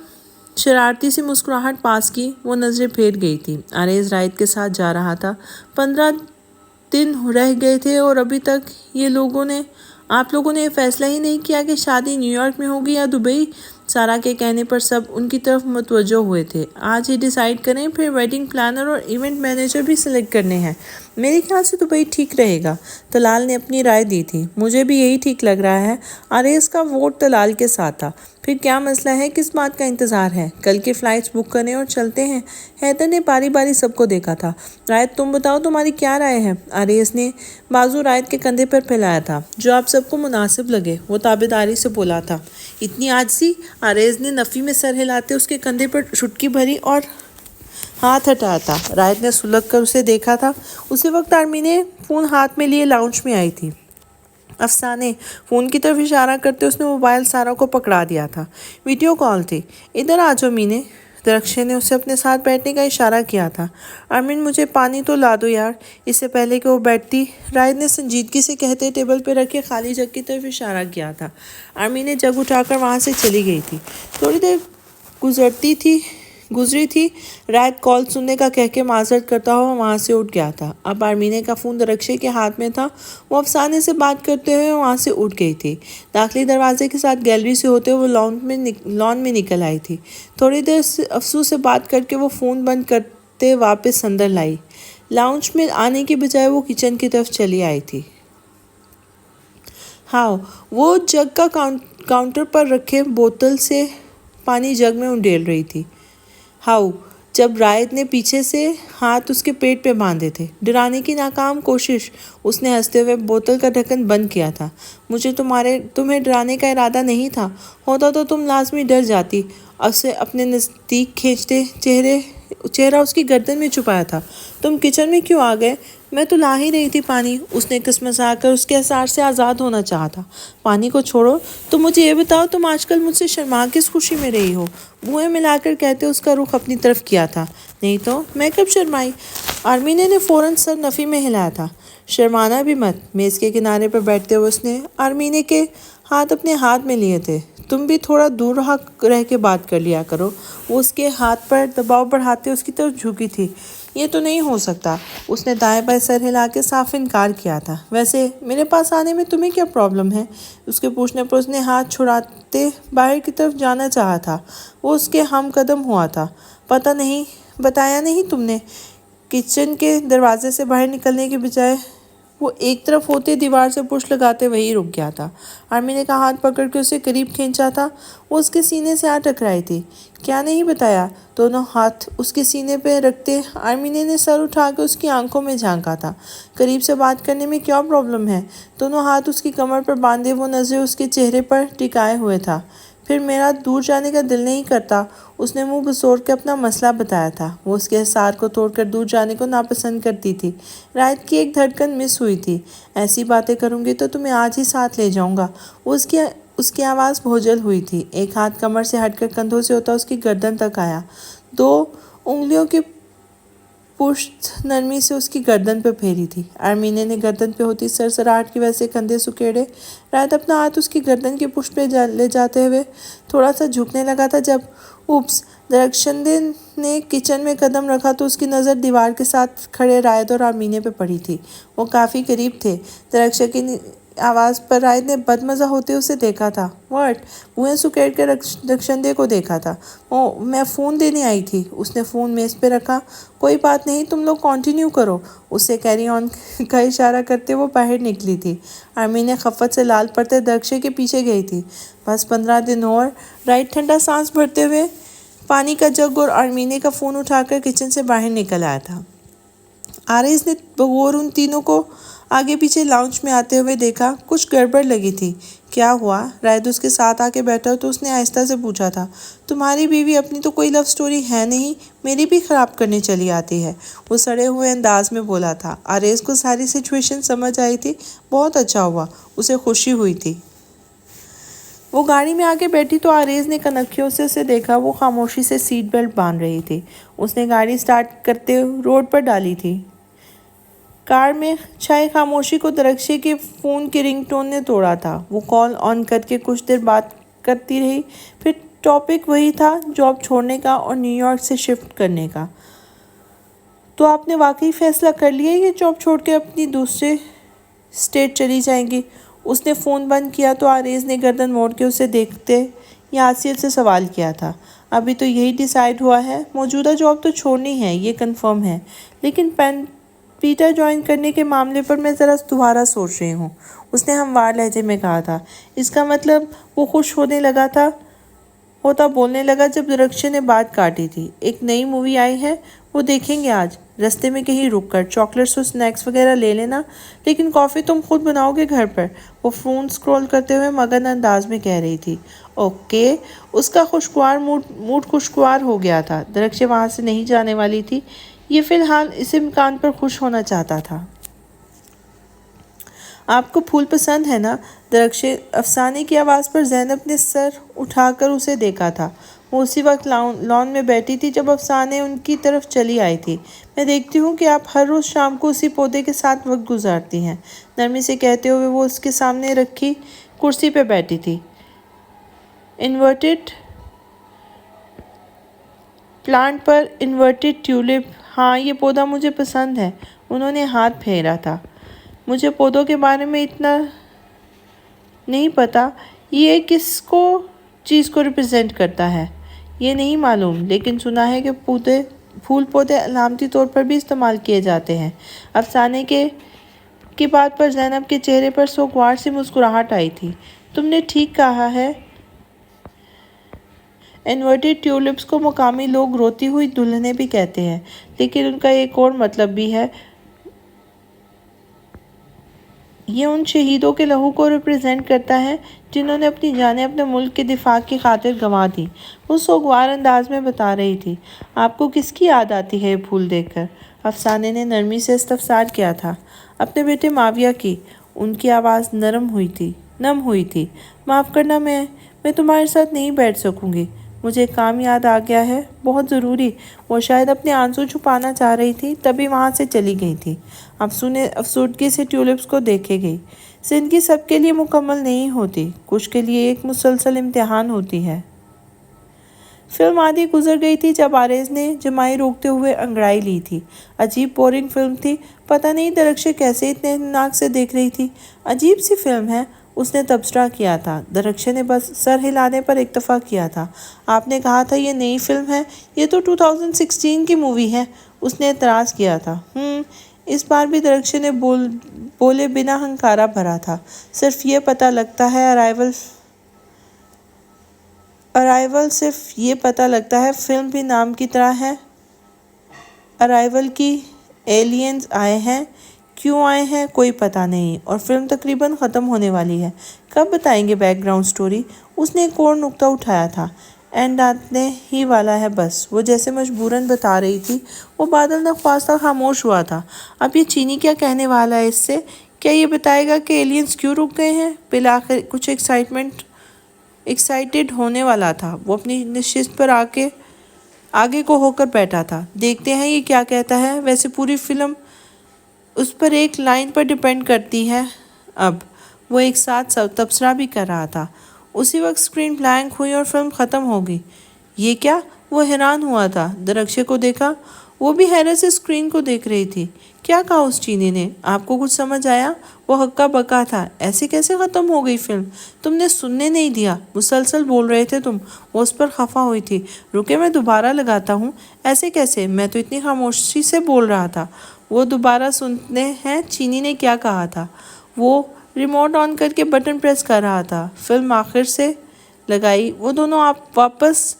S1: شرارتی سی مسکراہٹ پاس کی، وہ نظریں پھیر گئی تھی۔ آریز رائد کے ساتھ جا رہا تھا۔ 15 دن رہ گئے تھے اور ابھی تک آپ لوگوں نے یہ فیصلہ ہی نہیں کیا کہ شادی نیو یارک میں ہوگی یا دبئی۔ سارا کے کہنے پر سب ان کی طرف متوجہ ہوئے تھے۔ آج ہی ڈیسائیڈ کریں، پھر ویڈنگ پلانر اور ایونٹ مینیجر بھی سلیکٹ کرنے ہیں۔ میرے خیال سے دبئی ٹھیک رہے گا۔ طلال نے اپنی رائے دی تھی۔ مجھے بھی یہی ٹھیک لگ رہا ہے۔ آریز کا ووٹ طلال کے ساتھ تھا۔ پھر کیا مسئلہ ہے، کس بات کا انتظار ہے؟ کل کی فلائٹس بک کریں اور چلتے ہیں۔ حیدر نے باری باری سب کو دیکھا تھا۔ رائد تم بتاؤ تمہاری کیا رائے ہے؟ آریز نے بازو رائد کے کندھے پر پھیلایا تھا۔ جو آپ سب کو مناسب لگے، وہ تابعداری سے بولا تھا۔ اتنی عاجزی؟ آریز نے نفی میں سر ہلاتے اس کے کندھے پر چٹکی بھری اور ہاتھ ہٹایا تھا۔ رائد نے سلگ کر اسے دیکھا تھا۔ اسی وقت آرمی نے فون ہاتھ میں لیے لاؤنج میں آئی تھی۔ افسانے فون کی طرف اشارہ کرتے اس نے موبائل سارا کو پکڑا دیا تھا۔ ویڈیو کال تھی۔ ادھر آ جاؤ مینے۔ درخشے نے اسے اپنے ساتھ بیٹھنے کا اشارہ کیا تھا۔ آرمین مجھے پانی تو لا دو یار۔ اس سے پہلے کہ وہ بیٹھتی، رائد نے سنجیدگی سے کہتے ٹیبل پہ رکھے خالی جگ کی طرف اشارہ کیا تھا۔ آرمین نے جگ اٹھا کر وہاں سے چلی گئی تھی۔ تھوڑی دیر گزری تھی، رائد کال سننے کا کہہ کے معذرت کرتا ہوا وہاں سے اٹھ گیا تھا۔ اب آرمینے کا فون درخشے کے ہاتھ میں تھا۔ وہ افسانے سے بات کرتے ہوئے وہاں سے اٹھ گئی تھی۔ داخلی دروازے کے ساتھ گیلری سے ہوتے ہوئے لان میں نکل آئی تھی۔ تھوڑی دیر افسوس سے بات کر کے وہ فون بند کرتے واپس اندر لائی۔ لاؤنج میں آنے کی بجائے وہ کچن کی طرف چلی آئی تھی۔ وہ جگ کا کاؤنٹر پر رکھے بوتل سے پانی جگ میں انڈیل رہی تھی۔ جب رائد نے پیچھے سے ہاتھ اس کے پیٹ پہ باندھے تھے۔ ڈرانے کی ناکام کوشش۔ اس نے ہنستے ہوئے بوتل کا ڈھکن بند کیا تھا۔ مجھے تمہیں ڈرانے کا ارادہ نہیں تھا، ہوتا تو تم لازمی ڈر جاتی۔ اسے اپنے نزدیک کھینچتے چہرہ اس کی گردن میں چھپایا تھا۔ تم کچن میں کیوں آ گئے؟ میں تو لا ہی رہی تھی پانی۔ اس نے کسمسا کر اس کے اثار سے آزاد ہونا چاہا تھا۔ پانی کو چھوڑو، تم مجھے یہ بتاؤ تم آج کل مجھ سے شرما کس خوشی میں رہی ہو؟ بوئیں ملا کر کہتے اس کا رخ اپنی طرف کیا تھا۔ نہیں تو میں کب شرمائی؟ آرمینے نے فوراً سر نفی میں ہلایا تھا۔ شرمانا بھی مت۔ میز کے کنارے پر بیٹھتے ہوئے اس نے آرمینے کے ہاتھ اپنے ہاتھ میں لیے تھے۔ تم بھی تھوڑا دور رہ کے بات کر لیا کرو۔ وہ اس کے ہاتھ پر دباؤ بڑھاتے اس کی طرف جھکی تھی۔ یہ تو نہیں ہو سکتا۔ اس نے دائیں بائیں سر ہلا کے صاف انکار کیا تھا۔ ویسے میرے پاس آنے میں تمہیں کیا پرابلم ہے؟ اس کے پوچھنے پر اس نے ہاتھ چھڑاتے باہر کی طرف جانا چاہا تھا۔ وہ اس کے ہم قدم ہوا تھا۔ پتہ نہیں، بتایا نہیں تم نے؟ کچن کے دروازے سے باہر نکلنے کے بجائے وہ ایک طرف ہوتے دیوار سے پش لگاتے وہی رک گیا تھا۔ آرمینے کا ہاتھ پکڑ کے اسے قریب کھینچا تھا۔ وہ اس کے سینے سے آ ٹکرائی تھی۔ کیا نہیں بتایا؟ دونوں ہاتھ اس کے سینے پہ رکھتے آرمینے نے سر اٹھا کے اس کی آنکھوں میں جھانکا تھا۔ قریب سے بات کرنے میں کیا پرابلم ہے؟ دونوں ہاتھ اس کی کمر پر باندھے وہ نظریں اس کے چہرے پر ٹکائے ہوئے تھا۔ پھر میرا دور جانے کا دل نہیں کرتا۔ اس نے منہ بسوڑ کے اپنا مسئلہ بتایا تھا۔ وہ اس کے حصار کو توڑ کر دور جانے کو ناپسند کرتی تھی۔ رائت کی ایک دھڑکن مس ہوئی تھی۔ ایسی باتیں کروں گی تو تمہیں آج ہی ساتھ لے جاؤں گا۔ اس کی آواز بھوجل ہوئی تھی۔ ایک ہاتھ کمر سے ہٹ کر کندھوں سے ہوتا اس کی گردن تک آیا۔ دو انگلیوں کی پشت نرمی سے اس کی گردن پہ پھیری تھی۔ آرمینے نے گردن پہ ہوتی سرسراہٹ کی وجہ سے کندھے سکیڑے۔ رائت اپنا ہاتھ اس کی گردن کی پشت پہ لے جاتے ہوئے تھوڑا سا جھکنے لگا تھا جب اوپس درخشندے نے کچن میں قدم رکھا تو اس کی نظر دیوار کے ساتھ کھڑے رائت اور آرمینے پہ پڑی تھی۔ وہ کافی قریب تھے۔ درخشندے کی آواز پر رائت نے بدمزہ ہوتے اسے دیکھا تھا۔ "واٹ؟" بوہیں سکیڑ کے درخشندے کو دیکھا تھا۔ "اوہ، میں فون دینے آئی تھی۔" اس نے فون میز پہ رکھا۔ "کوئی بات نہیں، تم لوگ کنٹینیو کرو۔" اسے کیری آن کا اشارہ کرتے وہ باہر نکلی تھی۔ آرمینے خفت سے لال پڑتے درخشے کے پیچھے گئی تھی۔ "بس 15 دن اور۔" رائٹ ٹھنڈا سانس بھرتے ہوئے پانی کا جگ اور آرمینے کا فون اٹھا کر کچن سے باہر نکل آیا تھا۔ آریز نے بغور ان تینوں کو آگے پیچھے لاؤنج میں آتے ہوئے دیکھا۔ کچھ گڑبڑ لگی تھی۔ "کیا ہوا؟" رائت اس کے ساتھ آ کے بیٹھا تو اس نے آہستہ سے پوچھا تھا۔ "تمہاری بیوی اپنی تو کوئی لو سٹوری ہے نہیں، میری بھی خراب کرنے چلی آتی ہے۔" وہ سڑے ہوئے انداز میں بولا تھا۔ آریز کو ساری سچویشن سمجھ آئی تھی۔ بہت اچھا ہوا، اسے خوشی ہوئی تھی۔ وہ گاڑی میں آ کے بیٹھی تو آریز نے کنکھیوں سے اسے دیکھا۔ وہ خاموشی سے سیٹ بیلٹ باندھ رہی تھی۔ اس نے گاڑی سٹارٹ کرتے روڈ پر ڈالی تھی۔ کار میں چھائی خاموشی کو درخشے کے فون کی رنگ ٹون نے توڑا تھا۔ وہ کال آن کر کے کچھ دیر بات کرتی رہی۔ پھر ٹاپک وہی تھا، جاب چھوڑنے کا اور نیو یارک سے شفٹ کرنے کا۔ "تو آپ نے واقعی فیصلہ کر لیا یہ جاب چھوڑ کے اپنی دوسرے اسٹیٹ چلی جائیں گی؟" اس نے فون بند کیا تو آریز نے گردن موڑ کے اسے دیکھتے یاسیت سے سوال کیا تھا۔ "ابھی تو یہی ڈیسائیڈ ہوا ہے۔ موجودہ جاب تو چھوڑنی ہے، یہ کنفرم ہے، لیکن پیٹر جوائن کرنے کے معاملے پر میں ذرا دوبارہ سوچ رہی ہوں۔" اس نے ہموار لہجے میں کہا تھا۔ اس کا مطلب وہ خوش ہوتا بولنے لگا جب درخشے نے بات کاٹی تھی۔ "ایک نئی مووی آئی ہے، وہ دیکھیں گے آج۔ رستے میں کہیں رک کر چاکلیٹس اور سنیکس وغیرہ لے لینا، لیکن کافی تم خود بناؤ گے گھر پر؟" وہ فون سکرول کرتے ہوئے مگن انداز میں کہہ رہی تھی۔ "اوکے۔" اس کا موڈ خوشگوار ہو گیا تھا۔ درخشے وہاں سے نہیں جانے والی تھی۔ یہ فی الحال اس امکان پر خوش ہونا چاہتا تھا۔ "آپ کو پھول پسند ہے نا؟" درخشے افسانے کی آواز پر زینب نے سر اٹھا کر اسے دیکھا تھا۔ وہ اسی وقت لان میں بیٹھی تھی جب افسانے ان کی طرف چلی آئی تھی۔ "میں دیکھتی ہوں کہ آپ ہر روز شام کو اسی پودے کے ساتھ وقت گزارتی ہیں۔" نرمی سے کہتے ہوئے وہ اس کے سامنے رکھی کرسی پہ بیٹھی تھی۔ "انورٹڈ پلانٹ پر انورٹڈ ٹیولپ، ہاں یہ پودا مجھے پسند ہے۔" انہوں نے ہاتھ پھیرا تھا۔ "مجھے پودوں کے بارے میں اتنا نہیں پتا، یہ کس چیز کو ریپرزینٹ کرتا ہے یہ نہیں معلوم، لیکن سنا ہے کہ پھول پودے علامتی طور پر بھی استعمال کیے جاتے ہیں۔" افسانے کی بات پر زینب کے چہرے پر سوگوار سی مسکراہٹ آئی تھی۔ "تم نے ٹھیک کہا ہے، انورٹڈ ٹیولپس کو مقامی لوگ روتی ہوئی دلہنیں بھی کہتے ہیں، لیکن ان کا ایک اور مطلب بھی ہے۔ یہ ان شہیدوں کے لہو کو ریپرزینٹ کرتا ہے جنہوں نے اپنی جانیں اپنے ملک کے دفاع کی خاطر گنوا دیں۔" وہ سوگوار انداز میں بتا رہی تھی۔ "آپ کو کس کی یاد آتی ہے یہ پھول دیکھ کر؟" افسانے نے نرمی سے استفسار کیا تھا۔ "اپنے بیٹے معاویہ کی۔" ان کی آواز نم ہوئی تھی۔ "معاف کرنا، میں تمہارے ساتھ نہیں بیٹھ سکوں گی، مجھے ایک کام یاد آ گیا ہے، بہت ضروری۔" وہ شاید اپنے آنسو چھپانا چاہ رہی تھی، تبھی وہاں سے چلی گئی تھی۔ افسردگی سے ٹیولپس کو دیکھے گئی۔ زندگی سب کے لیے مکمل نہیں ہوتی، کچھ کے لیے ایک مسلسل امتحان ہوتی ہے۔ فلم آدھی گزر گئی تھی جب آریز نے جمائی روکتے ہوئے انگڑائی لی تھی۔ عجیب بورنگ فلم تھی، پتہ نہیں درخشے کیسے اتنے اطمینان سے دیکھ رہی تھی۔ عجیب سی فلم ہے، اس نے تبصرہ کیا تھا۔ درخشے نے بس سر ہلانے پر اکتفا کیا تھا۔ آپ نے کہا تھا یہ نئی فلم ہے، یہ تو 2016 کی مووی ہے، اس نے اعتراض کیا تھا۔ اس بار بھی درخشے نے بولے بنا ہنکارا بھرا تھا۔ صرف یہ پتہ لگتا ہے ارائیول صرف یہ پتہ لگتا ہے فلم بھی نام کی طرح ہے۔ ارائیول کی ایلینز آئے ہیں، کیوں آئے ہیں کوئی پتہ نہیں، اور فلم تقریباً ختم ہونے والی ہے۔ کب بتائیں گے بیک گراؤنڈ سٹوری؟ اس نے ایک اور نکتہ اٹھایا تھا۔ اینڈ آنے ہی والا ہے بس، وہ جیسے مجبوراً بتا رہی تھی۔ وہ بادل نخواستہ خاموش ہوا تھا۔ اب یہ چینی کیا کہنے والا ہے اس سے؟ کیا یہ بتائے گا کہ ایلینز کیوں رک گئے ہیں؟ بالآخر کچھ ایکسائٹڈ ہونے والا تھا۔ وہ اپنی نشست پر آگے کو ہو کر بیٹھا تھا۔ دیکھتے ہیں یہ کیا کہتا ہے۔ ویسے پوری فلم اس پر ایک لائن پر ڈیپینڈ کرتی ہے۔ اب وہ ایک ساتھ تبصرہ بھی کر رہا تھا۔ اسی وقت اسکرین بلینک ہوئی اور فلم ختم ہو گئی۔ یہ کیا؟ وہ حیران ہوا تھا۔ درخشے کو دیکھا، وہ بھی حیرت سے اسکرین کو دیکھ رہی تھی۔ کیا کہا اس چینی نے؟ آپ کو کچھ سمجھ آیا؟ وہ ہکا بکا تھا۔ ایسے کیسے ختم ہو گئی فلم؟ تم نے سننے نہیں دیا، مسلسل بول رہے تھے تم۔ وہ اس پر خفا ہوئی تھی۔ رکے میں دوبارہ لگاتا ہوں۔ ایسے کیسے؟ میں تو اتنی خاموشی سے بول رہا تھا۔ وہ دوبارہ سنتے ہیں چینی نے کیا کہا تھا؟ وہ ریموٹ آن کر کے بٹن پریس کر رہا تھا۔ فلم آخر سے لگائی، وہ دونوں واپس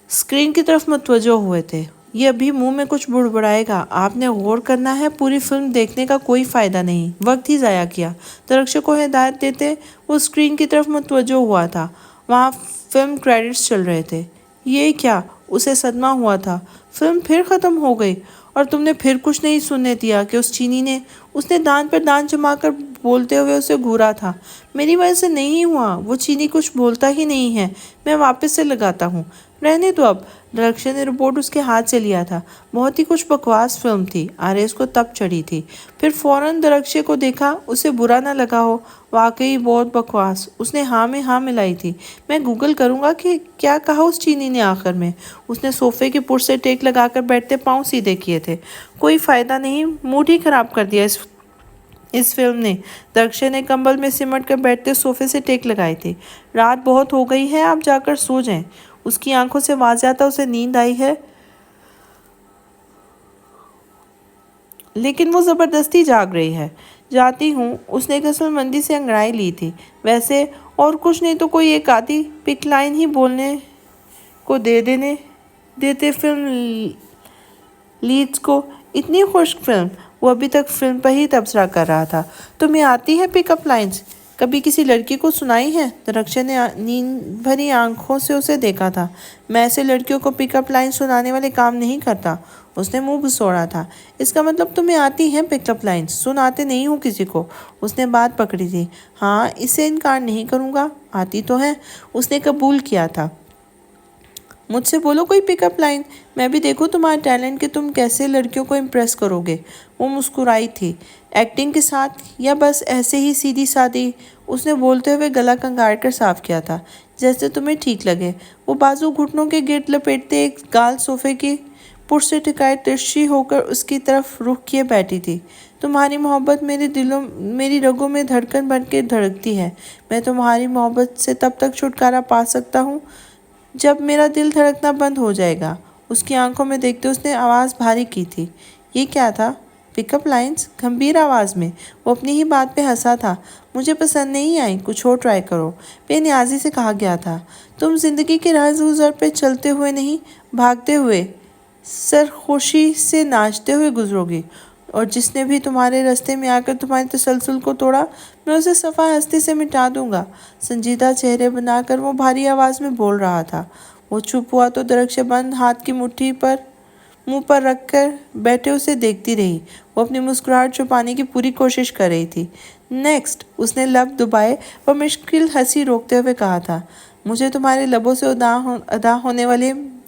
S1: اسکرین کی طرف متوجہ ہوئے تھے۔ یہ ابھی منہ میں کچھ بڑبڑائے گا، آپ نے غور کرنا ہے، پوری فلم دیکھنے کا کوئی فائدہ نہیں، وقت ہی ضائع کیا۔ درخشے کو ہدایت دیتے وہ اسکرین کی طرف متوجہ ہوا تھا۔ وہاں فلم کریڈٹس چل رہے تھے۔ یہ کیا؟ اسے صدمہ ہوا تھا۔ فلم پھر ختم ہو گئی اور تم نے پھر کچھ نہیں سننے دیا کہ اس چینی نے؟ اس نے دانت پر دانت جما کر بولتے ہوئے اسے گھورا تھا۔ میری وجہ سے نہیں ہوا، وہ چینی کچھ بولتا ہی نہیں ہے، میں واپس سے لگاتا ہوں۔ رہنے دو اب۔ درخشے نے رپورٹ اس کے ہاتھ سے لیا تھا۔ بہت ہی کچھ بکواس فلم تھی۔ آریز کو تپ چڑھی تھی۔ پھر فوراً درخشے کو دیکھا، اسے برا نہ لگا ہو۔ واقعی بہت بکواس۔ اس نے ہاں میں ہاں ملائی تھی۔ میں گوگل کروں گا کہ کیا کہا اس چینی نے آخر میں۔ اس نے صوفے کے پشت سے ٹیک لگا کر بیٹھتے پاؤں سیدھے کیے تھے۔ کوئی فائدہ نہیں، موڈ ہی خراب کر دیا اس فلم نے۔ درخشے نے کمبل میں سمٹ کر بیٹھتے صوفے سے ٹیک لگائی تھی۔ رات بہت ہو گئی ہے، آپ جا کر سو جائیں۔ اس کی آنکھوں سے واضح تھا اسے نیند آئی ہے، لیکن وہ زبردستی جاگ رہی ہے۔ جاتی ہوں۔ اس نے غسل مندی سے انگڑائی لی تھی۔ ویسے اور کچھ نہیں تو کوئی ایک آدھی پک لائن ہی بولنے کو دیتے فلم لیڈز کو۔ اتنی خشک فلم۔ وہ ابھی تک فلم پر ہی تبصرہ کر رہا تھا۔ تمہیں آتی ہے پک اپ لائنز؟ کبھی کسی لڑکی کو سنائی ہے؟ درخشے نے نیند بھری آنکھوں سے اسے دیکھا تھا۔ میں ایسے لڑکیوں کو پک اپ لائن سنانے والے کام نہیں کرتا۔ اس نے منہ بسوڑا تھا۔ اس کا مطلب تمہیں آتی ہیں پک اپ لائنز؟ سناتے نہیں ہوں کسی کو۔ اس نے بات پکڑی تھی۔ ہاں، اس سے انکار نہیں کروں گا، آتی تو ہیں۔ اس نے قبول کیا تھا۔ مجھ سے بولو کوئی پک اپ لائن، میں بھی دیکھوں تمہارا ٹیلنٹ کہ تم کیسے لڑکیوں کو امپریس کرو گے۔ وہ مسکرائی تھی۔ ایکٹنگ کے ساتھ یا بس ایسے ہی سیدھی سادی؟ اس نے بولتے ہوئے گلا کنگاڑ کر صاف کیا تھا۔ جیسے تمہیں ٹھیک لگے۔ وہ بازو گھٹنوں کے گرد لپیٹتے ایک گال صوفے کی پشت سے ٹکائے ترچھی ہو کر اس کی طرف رخ کیے بیٹھی تھی۔ تمہاری محبت میری رگوں میں دھڑکن بن کے دھڑکتی ہے۔ میں تمہاری محبت سے تب تک چھٹکارا پا سکتا ہوں جب میرا دل دھڑکنا بند ہو جائے گا۔ اس کی آنکھوں میں دیکھتے اس نے آواز بھاری کی تھی۔ یہ کیا تھا؟ پک اپ لائنز؟ گھمبیر آواز میں۔ وہ اپنی ہی بات پہ ہنسا تھا۔ مجھے پسند نہیں آئی، کچھ اور ٹرائی کرو، بے نیازی سے کہا گیا تھا۔ تم زندگی کے راز گزر پہ چلتے ہوئے نہیں، بھاگتے ہوئے، سرخوشی سے ناچتے ہوئے گزرو گی، اور جس نے بھی تمہارے راستے میں آ کر تمہارے تسلسل کو توڑا، میں اسے صفحہ ہستی سے مٹا دوں گا۔ سنجیدہ چہرے بنا کر وہ بھاری آواز میں بول رہا تھا۔ وہ چپ ہوا تو درخشے بند ہاتھ کی مٹھی پر منہ پر رکھ کر بیٹھے اسے دیکھتی رہی۔ وہ اپنی مسکراہٹ چھپانے کی پوری کوشش کر رہی تھی۔ نیکسٹ، اس نے لب دبائے اور مشکل ہنسی روکتے ہوئے کہا تھا۔ مجھے تمہارے لبوں سے ادا ہونے والے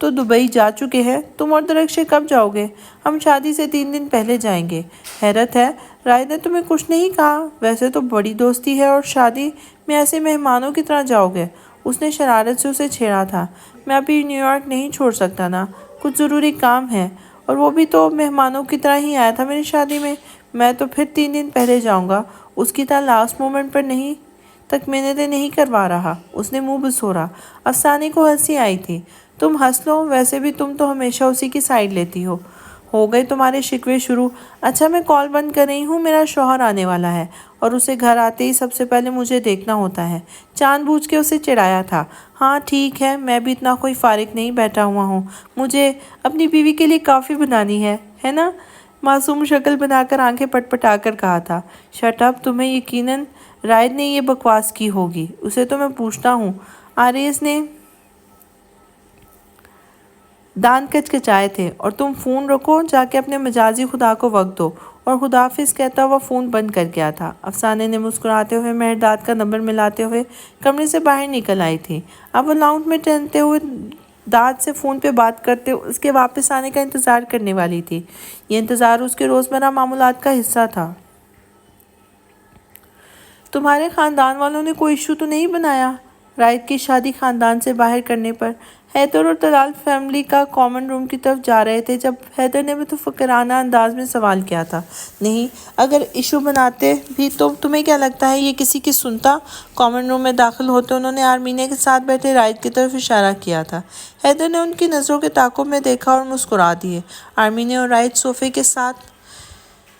S1: تو دبئی جا چکے ہیں، تم اور درخشے کب جاؤ گے؟ ہم شادی سے 3 دن پہلے جائیں گے۔ حیرت ہے، رائد نے تمہیں کچھ نہیں کہا؟ ویسے تو بڑی دوستی ہے اور شادی میں ایسے مہمانوں کی طرح جاؤ گے؟ اس نے شرارت سے اسے چھیڑا تھا۔ میں ابھی نیو یارک نہیں چھوڑ سکتا نا، کچھ ضروری کام ہے، اور وہ بھی تو مہمانوں کی طرح ہی آیا تھا میری شادی میں۔ میں تو پھر 3 دن پہلے جاؤں گا، اس کی طرح لاسٹ مومنٹ پر نہیں تک منتیں نہیں کروا رہا۔ اس نے منہ بسوڑا۔ افسانے کو ہنسی آئی تھی۔ تم ہنس لو، ویسے بھی تم تو ہمیشہ اسی کی سائیڈ لیتی ہو۔ ہو گئے تمہارے شکوے شروع؟ اچھا میں کال بند کر رہی ہوں، میرا شوہر آنے والا ہے اور اسے گھر آتے ہی سب سے پہلے مجھے دیکھنا ہوتا ہے۔ جان بوجھ کے اسے چڑھایا تھا۔ ہاں ٹھیک ہے، میں بھی اتنا کوئی فارغ نہیں بیٹھا ہوا ہوں، مجھے اپنی بیوی کے لیے کافی بنانی ہے نا؟ معصوم شکل بنا کر آنکھیں پٹ پٹا کر کہا تھا۔ شٹ اپ، تمہیں یقیناً رائد نے یہ بکواس کی ہوگی، اسے تو میں پوچھتا ہوں۔ آریز نے دانت کچکچائے تھے۔ اور تم فون رکھو، جا کے اپنے مجازی خدا کو وقت دو۔ اور خدا حافظ کہتا ہوا فون بند کر گیا تھا۔ افسانے نے مسکراتے ہوئے مہرداد کا نمبر ملاتے ہوئے کمرے سے باہر نکل آئی تھی۔ اب وہ لاؤنج میں ٹہلتے ہوئے داد سے فون پہ بات کرتے اس کے واپس آنے کا انتظار کرنے والی تھی۔ یہ انتظار اس کے روزمرہ معمولات کا حصہ تھا۔ تمہارے خاندان والوں نے کوئی ایشو تو نہیں بنایا رائد کی شادی خاندان سے باہر کرنے پر؟ حیدر اور طلال فیملی کا کامن روم کی طرف جا رہے تھے جب حیدر نے متفکرانہ انداز میں سوال کیا تھا۔ نہیں، اگر ایشو بناتے بھی تو تمہیں کیا لگتا ہے یہ کسی کی سنتا؟ کامن روم میں داخل ہوتے انہوں نے آرمینہ کے ساتھ بیٹھے رائد کی طرف اشارہ کیا تھا۔ حیدر نے ان کی نظروں کے تعاقب میں دیکھا اور مسکرا دیے۔ آرمینہ اور رائد صوفے کے ساتھ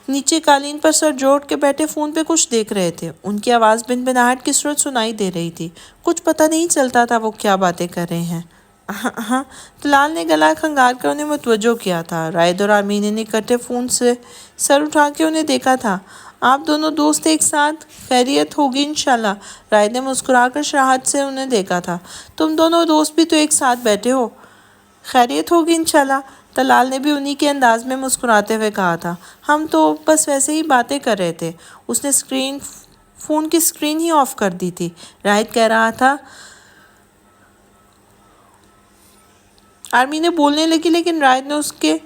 S1: نیچے قالین پر سر جوڑ کے بیٹھے فون پہ کچھ دیکھ رہے تھے۔ ان کی آواز بنبناہٹ کی صورت سنائی دے رہی تھی۔ کچھ پتہ نہیں چلتا تھا وہ کیا باتیں کر رہے ہیں۔ ہاں، طلال نے گلا کھنگار کر انہیں متوجہ کیا تھا۔ رائد اور آرمینہ نے اکٹھے فون سے سر اٹھا کے انہیں دیکھا تھا۔ آپ دونوں دوست ایک ساتھ؟ خیریت ہوگی انشاءاللہ۔ رائد نے مسکرا کر شراہت سے انہیں دیکھا تھا۔ تم دونوں دوست بھی تو ایک ساتھ بیٹھے ہو۔ خیریت ہوگی انشاءاللہ، طلال نے بھی انہی کے انداز میں مسکراتے ہوئے کہا تھا۔ ہم تو بس ویسے ہی باتیں کر رہے تھے۔ اس نے فون کی سکرین ہی آف کر دی تھی۔ رائد کہہ رہا تھا۔ آرمینہ بولنے لگی لیکن رائد نے اس کے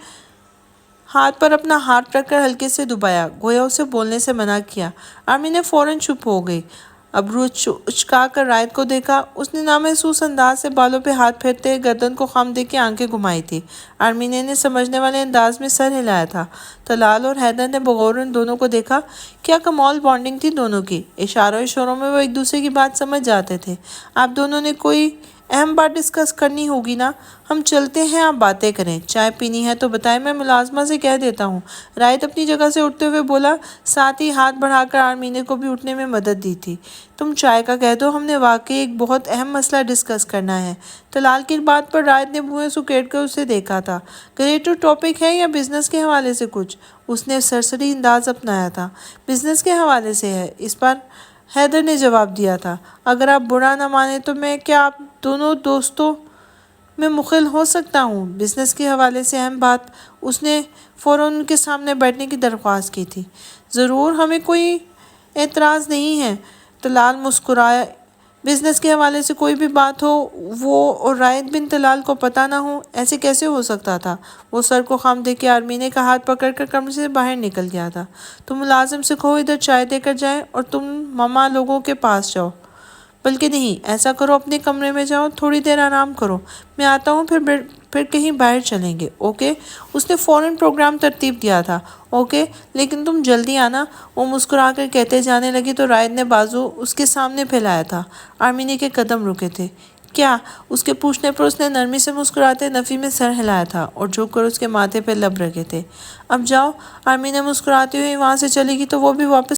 S1: ہاتھ پر اپنا ہاتھ رکھ کر ہلکے سے دبایا، گویا اسے بولنے سے منع کیا۔ آرمینہ فوراً چپ ہو گئی، ابرو اچکا کر رائد کو دیکھا۔ اس نے نامحسوس انداز سے بالوں پہ ہاتھ پھیرتے گردن کو خم دے کے آنکھیں گھمائی تھی۔ آرمینہ نے سمجھنے والے انداز میں سر ہلایا تھا۔ طلال اور حیدر نے بغور ان دونوں کو دیکھا۔ کیا کمال بانڈنگ تھی دونوں کی، اشاروں میں وہ ایک دوسرے کی بات سمجھ جاتے تھے۔ آپ دونوں نے کوئی اہم بات ڈسکس کرنی ہوگی نا؟ ہم چلتے ہیں، آپ باتیں کریں۔ چائے پینی ہے تو بتائیں، میں ملازمہ سے کہہ دیتا ہوں۔ رائد اپنی جگہ سے اٹھتے ہوئے بولا، ساتھ ہی ہاتھ بڑھا کر آرمینہ کو بھی اٹھنے میں مدد دی تھی۔ تم چائے کا کہہ دو، ہم نے واقعی ایک بہت اہم مسئلہ ڈسکس کرنا ہے۔ طلال کی بات پر رائد نے بھویں سکیڑ کر اسے دیکھا تھا۔ گریٹر ٹاپک ہے یا بزنس کے حوالے سے کچھ؟ اس نے سرسری انداز اپنایا تھا۔ بزنس کے حوالے سے ہے، اس پر حیدر نے جواب دیا تھا۔ اگر آپ برا نہ مانیں تو میں کیا آپ دونوں دوستوں میں مخل ہو سکتا ہوں؟ بزنس کے حوالے سے اہم بات؟ اس نے فوراً ان کے سامنے بیٹھنے کی درخواست کی تھی۔ ضرور، ہمیں کوئی اعتراض نہیں ہے، طلال مسکرایا۔ بزنس کے حوالے سے کوئی بھی بات ہو، وہ اور رائد بن طلال کو پتہ نہ ہو، ایسے کیسے ہو سکتا تھا؟ وہ سر کو خم دے کے آرمینہ کا ہاتھ پکڑ کر کمرے سے باہر نکل گیا تھا۔ تم ملازم سے کہو ادھر چائے دے کر جائیں اور تم مما لوگوں کے پاس جاؤ۔ بلکہ نہیں، ایسا کرو، اپنے کمرے میں جاؤ، تھوڑی دیر آرام کرو، میں آتا ہوں، پھر کہیں باہر چلیں گے، اوکے؟ اس نے فوراً پروگرام ترتیب دیا تھا۔ اوکے، لیکن تم جلدی آنا، وہ مسکرا کر کہتے جانے لگی تو رائد نے بازو اس کے سامنے پھیلایا تھا۔ آرمینہ کے قدم رکے تھے۔ کیا؟ اس کے پوچھنے پر اس نے نرمی سے مسکراتے نفی میں سر ہلایا تھا اور جھک کر اس کے ماتھے پہ لب رکھے تھے۔ اب جاؤ۔ آرمینہ مسکراتی ہوئی وہاں سے چلے گی تو وہ بھی واپس